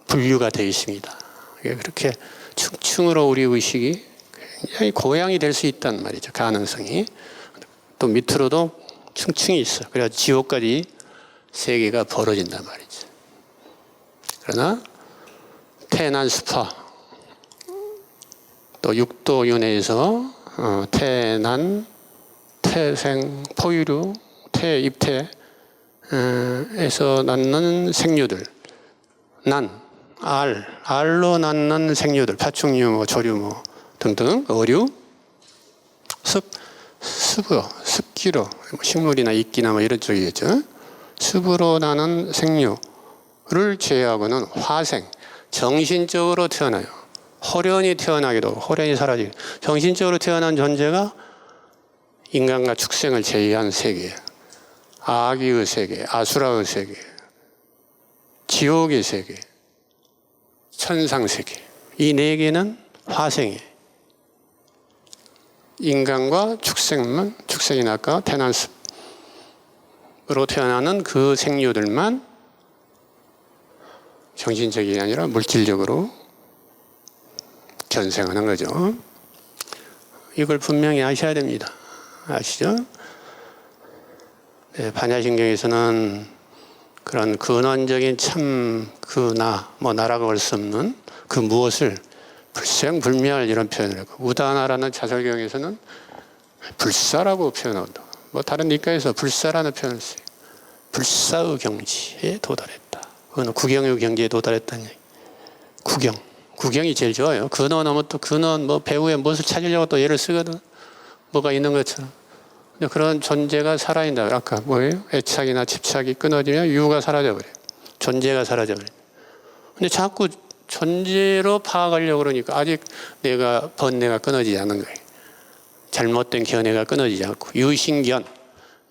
분류가 되어 있습니다. 그렇게 층층으로 우리 의식이 굉장히 고양이 될 수 있단 말이죠. 가능성이. 또 밑으로도 층층이 있어. 그래야 지옥까지 세계가 벌어진단 말이죠. 그러나 태난 수파, 또 육도윤회에서 태난, 태생, 포유류, 태입태에서 낳는 생류들, 알로 낳는 생류들, 파충류, 조류 등등, 어류, 습기로, 식물이나 이끼나 뭐 이런 쪽이겠죠. 습으로 나는 생류를 제외하고는 화생, 정신적으로 태어나요. 호련히 태어나기도, 호련히 사라지고, 정신적으로 태어난 존재가 인간과 축생을 제외한 세계예요. 아기의 세계, 아수라의 세계, 지옥의 세계, 천상 세계. 이 네 개는 화생이에요. 인간과 축생만, 축생이 아까 태난습으로 태어나는 그 생류들만 정신적이 아니라 물질적으로 견생하는 거죠. 이걸 분명히 아셔야 됩니다. 아시죠? 네, 반야신경에서는 그런 근원적인 참 나라고 할 수 없는 그 무엇을 불생불멸 이런 표현을 했고, 우다나라는 자설경에서는 불사라고 표현한다. 뭐 다른 니까에서 불사라는 표현을 써요. 불사의 경지에 도달했다. 그거는 구경의 경지에 도달했다는 얘기. 구경이 제일 좋아요. 근원 하면 또 근원, 뭐 배후에 무엇을 찾으려고 또 예를 쓰거든. 뭐가 있는 것처럼. 근데 그런 존재가 살아있다. 아까 뭐예요? 애착이나 집착이 끊어지면 유가 사라져버려요. 존재가 사라져버려요. 근데 자꾸 존재로 파악하려고 그러니까 아직 번뇌가 끊어지지 않는 거예요. 잘못된 견해가 끊어지지 않고, 유신견,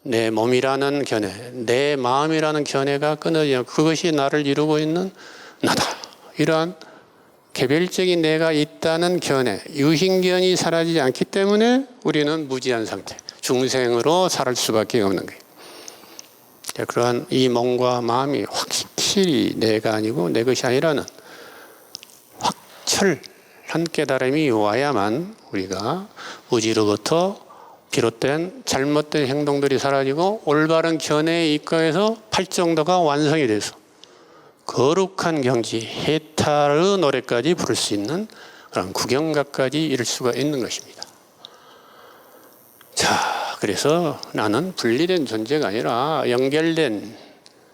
내 몸이라는 견해, 내 마음이라는 견해가 끊어지지 않고, 그것이 나를 이루고 있는 나다. 이러한 개별적인 내가 있다는 견해, 유신견이 사라지지 않기 때문에 우리는 무지한 상태, 중생으로 살 수밖에 없는 거예요. 그러한 이 몸과 마음이 확실히 내가 아니고 내 것이 아니라는 확철한 깨달음이 와야만 우리가 무지로부터 비롯된 잘못된 행동들이 사라지고 올바른 견해에 입각해서 팔정도가 완성이 돼서 거룩한 경지, 해탈의 노래까지 부를 수 있는 그런 구경각까지 이룰 수가 있는 것입니다. 자, 그래서 나는 분리된 존재가 아니라 연결된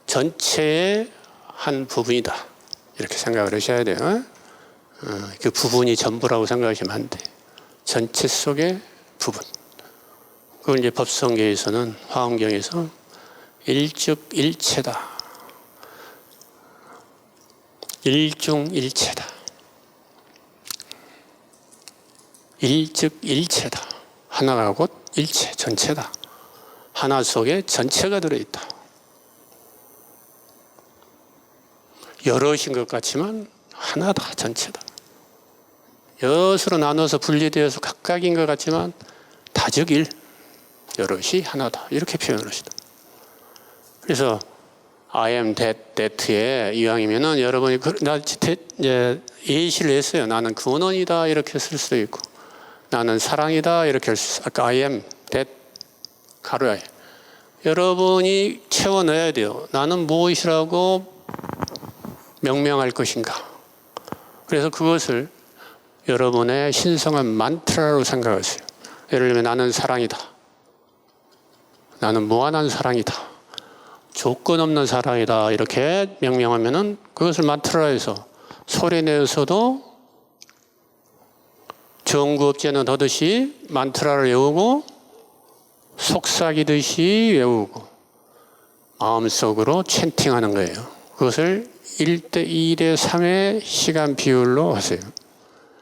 전체의 한 부분이다. 이렇게 생각을 하셔야 돼요. 그 부분이 전부라고 생각하시면 안 돼. 전체 속의 부분. 그걸 이제 법성계에서는, 화엄경에서 일즉일체다. 일중일체다. 일즉일체다. 하나가 곧 일체, 전체다. 하나 속에 전체가 들어있다. 여럿인 것 같지만 하나다, 전체다. 여럿으로 나눠서 분리되어서 각각인 것 같지만 다적일, 여럿이 하나다. 이렇게 표현을 하시다. 그래서 I am that에 이왕이면은 여러분이 예시를 했어요. 나는 근원이다 이렇게 쓸 수도 있고, 나는 사랑이다 이렇게 할 수 있어요. 아까 I am that 가로에 여러분이 채워 넣어야 돼요. 나는 무엇이라고 명명할 것인가. 그래서 그것을 여러분의 신성한 만트라로 생각하세요. 예를 들면 나는 사랑이다. 나는 무한한 사랑이다. 조건 없는 사랑이다. 이렇게 명명하면은 그것을 만트라로 해서 소리내어서도 정구업제는 하듯이 만트라를 외우고 속삭이듯이 외우고 마음속으로 찬팅하는 거예요. 그것을 1대 2대 3의 시간 비율로 하세요.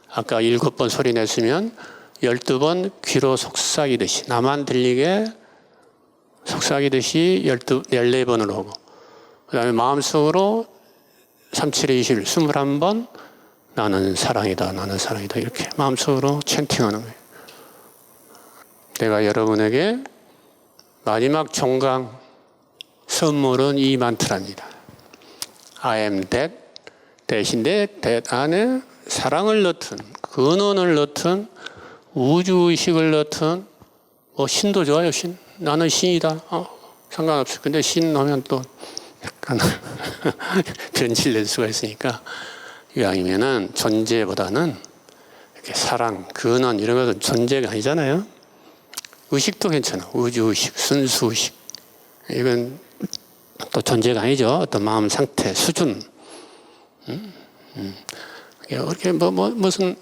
아까 7번 소리 냈으면 12번 귀로 속삭이듯이 나만 들리게 속삭이듯이 14번으로 하고 그 다음에 마음속으로 37에 21, 21번 나는 사랑이다, 나는 사랑이다 이렇게 마음속으로 찬팅하는 거예요. 내가 여러분에게 마지막 종강 선물은 이 만트라입니다. I am that 대신에 that 안에 사랑을 넣든 근원을 넣든 우주의식을 넣든 뭐 신도 좋아요. 신. 나는 신이다. 상관없어. 근데 신 하면 또 약간 변질될 수가 있으니까 이왕이면은 존재보다는 이렇게 사랑, 근원 이런 것은 존재가 아니잖아요. 의식도 괜찮아. 우주의식, 순수의식. 이건 또 존재가 아니죠. 어떤 마음 상태, 수준. 이렇게 무슨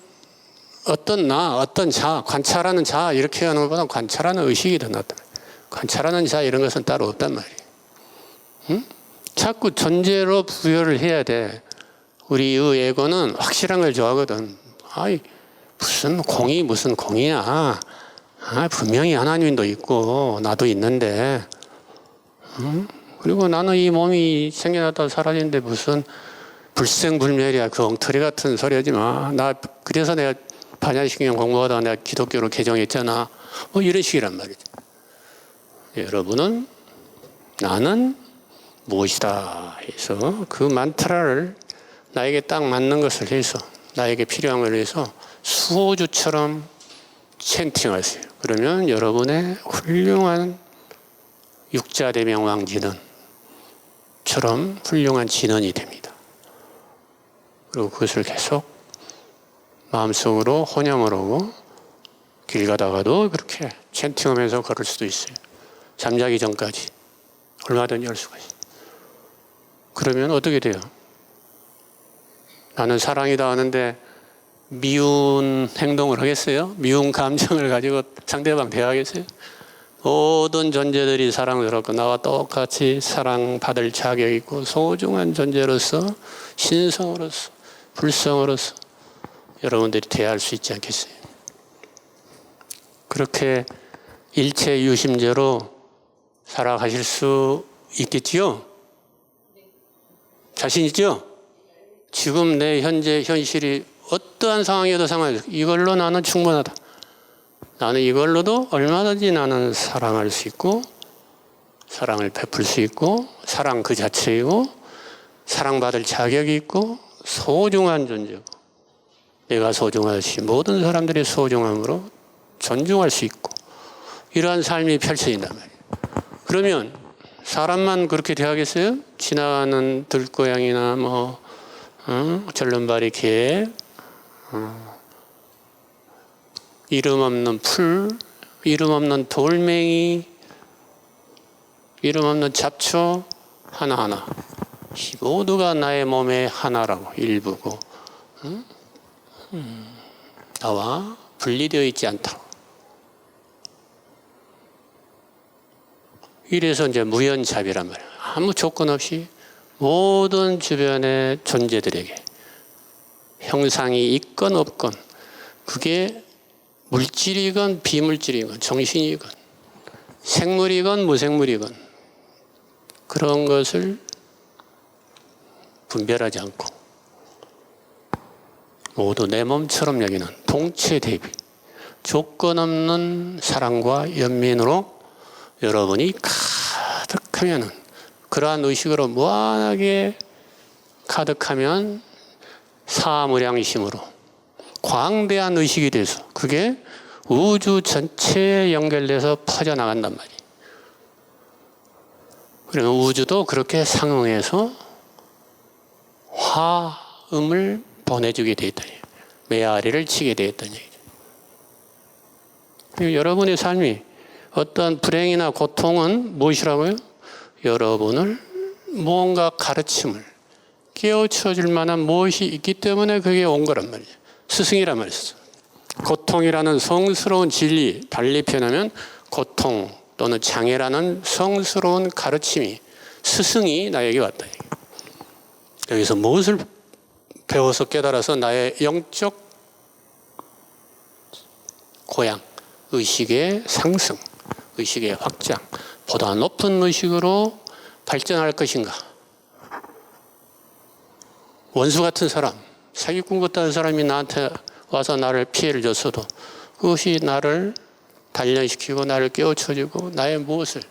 어떤 나, 어떤 자, 관찰하는 자 이렇게 하는 것보다 관찰하는 의식이 더 낫다. 관찰하는 자 이런 것은 따로 없단 말이에요. 응? 자꾸 존재로 부여를 해야 돼. 우리의 에고는 확실한 걸 좋아하거든. 아이 무슨 공이 무슨 공이야. 분명히 하나님도 있고 나도 있는데. 응? 그리고 나는 이 몸이 생겨났다 사라지는데 무슨 불생불멸이야. 그 엉터리 같은 소리 하지 마. 나 그래서 내가 반야신경 공부하다가 내가 기독교로 개종했잖아. 뭐 이런 식이란 말이죠. 여러분은 나는 무엇이다 해서 그 만트라를 나에게 딱 맞는 것을 해서 나에게 필요한 걸 해서 수호주처럼 찬팅하세요. 그러면 여러분의 훌륭한 육자대명왕 진언처럼 훌륭한 진언이 됩니다. 그리고 그것을 계속 마음속으로 혼영을 하고 길 가다가도 그렇게 찬팅하면서 걸을 수도 있어요. 잠자기 전까지 얼마든지 할 수가 있어요. 그러면 어떻게 돼요? 나는 사랑이다 하는데 미운 행동을 하겠어요? 미운 감정을 가지고 상대방 대하겠어요? 모든 존재들이 사랑스럽고 나와 똑같이 사랑받을 자격이 있고 소중한 존재로서 신성으로서 불성으로서 여러분들이 대할 수 있지 않겠어요? 그렇게 일체 유심제로 살아가실 수 있겠지요? 자신 있죠? 지금 내 현재 현실이 어떠한 상황이어도 상관없어요. 이걸로 나는 충분하다. 나는 이걸로도 얼마든지 나는 사랑할 수 있고 사랑을 베풀 수 있고 사랑 그 자체이고 사랑받을 자격이 있고 소중한 존재고 내가 소중하듯이 모든 사람들이 소중함으로 존중할 수 있고 이러한 삶이 펼쳐진단 말이에요. 그러면 사람만 그렇게 대하겠어요? 지나가는 들고양이나 절름발이 개, 이름 없는 풀, 이름 없는 돌멩이, 이름 없는 잡초 하나하나 모두가 나의 몸의 하나라고 일부고 나와 분리되어 있지 않다고. 이래서 이제 무연잡이란 말이에요. 아무 조건 없이 모든 주변의 존재들에게 형상이 있건 없건 그게 물질이건 비물질이건 정신이건 생물이건 무생물이건 그런 것을 분별하지 않고 모두 내 몸처럼 여기는 동체 대비 조건 없는 사랑과 연민으로 여러분이 가득하면은 그러한 의식으로 무한하게 가득하면 사무량심으로 광대한 의식이 돼서 그게 우주 전체에 연결돼서 퍼져나간단 말이에요. 그러면 우주도 그렇게 상응해서 화음을 보내주게 돼 있다. 메아리를 치게 돼 있다는 얘기죠. 그리고 여러분의 삶이 어떤 불행이나 고통은 무엇이라고요? 여러분을 무언가 가르침을 깨우쳐 줄 만한 무엇이 있기 때문에 그게 온 거란 말이에요. 스승이란 말이었어. 고통이라는 성스러운 진리, 달리 표현하면 고통 또는 장애라는 성스러운 가르침이 스승이 나에게 왔다. 여기서 무엇을 배워서 깨달아서 나의 영적 고양, 의식의 상승, 의식의 확장, 보다 높은 의식으로 발전할 것인가? 원수 같은 사람, 사기꾼 같다는 사람이 나한테 와서 나를 피해를 줬어도 그것이 나를 단련시키고 나를 깨우쳐주고 나의 무엇을,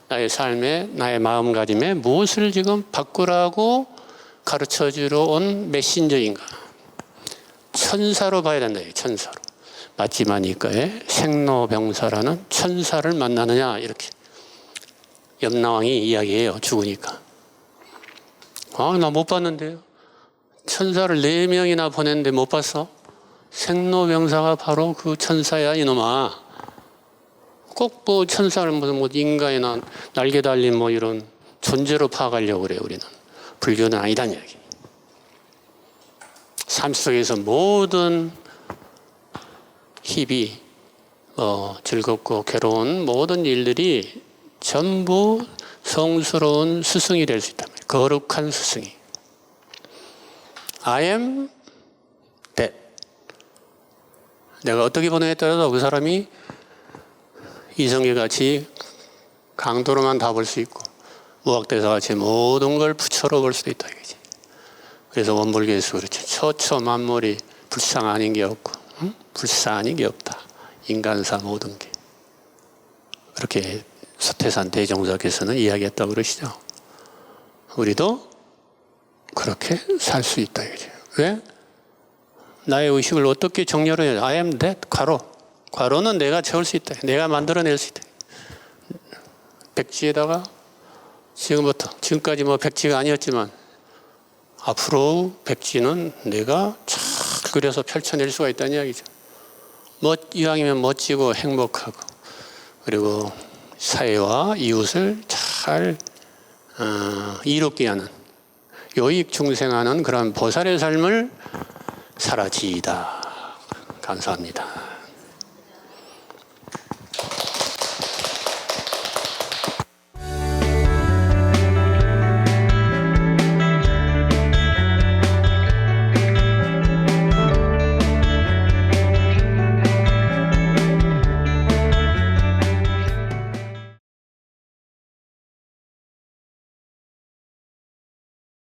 나의 삶에, 나의 마음가짐에 무엇을 지금 바꾸라고 가르쳐주러 온 메신저인가? 천사로 봐야 된다. 천사로. 마지막니까의 생로병사라는 천사를 만나느냐 이렇게 염라왕이 이야기해요. 죽으니까. 나 못 봤는데요. 천사를 4명이나 보냈는데 못 봤어? 생로병사가 바로 그 천사야 이놈아. 꼭 뭐 천사를 무슨 뭐 인간이나 날개 달린 뭐 이런 존재로 파악하려고 그래요. 우리는. 불교는 아니다는 이야기. 삶 속에서 모든 희비, 즐겁고 괴로운 모든 일들이 전부 성스러운 스승이 될 수 있다. 거룩한 스승이. I am that. 내가 어떻게 보느냐에 따라서 그 사람이 이성계 같이 강도로만 다 볼 수 있고 무학대사 같이 모든 걸 부처로 볼 수도 있다. 이거지. 그래서 원불교에서 그렇죠. 처처만물이 불상 아닌 게 없고 불상 아닌 게 없다. 인간사 모든 게. 그렇게 서태산 대종사께서는 이야기했다고 그러시죠. 우리도 그렇게 살 수 있다. 이거죠. 왜? 나의 의식을 어떻게 정렬을 해야 돼? I am that. 괄호. 괄호는 내가 채울 수 있다. 내가 만들어낼 수 있다. 백지에다가 지금까지 뭐 백지가 아니었지만 앞으로 백지는 내가 잘 그려서 펼쳐낼 수가 있다는 이야기죠. 이왕이면 멋지고 행복하고 그리고 사회와 이웃을 잘 이롭게 하는 요익 중생하는 그런 보살의 삶을 살아지이다. 감사합니다.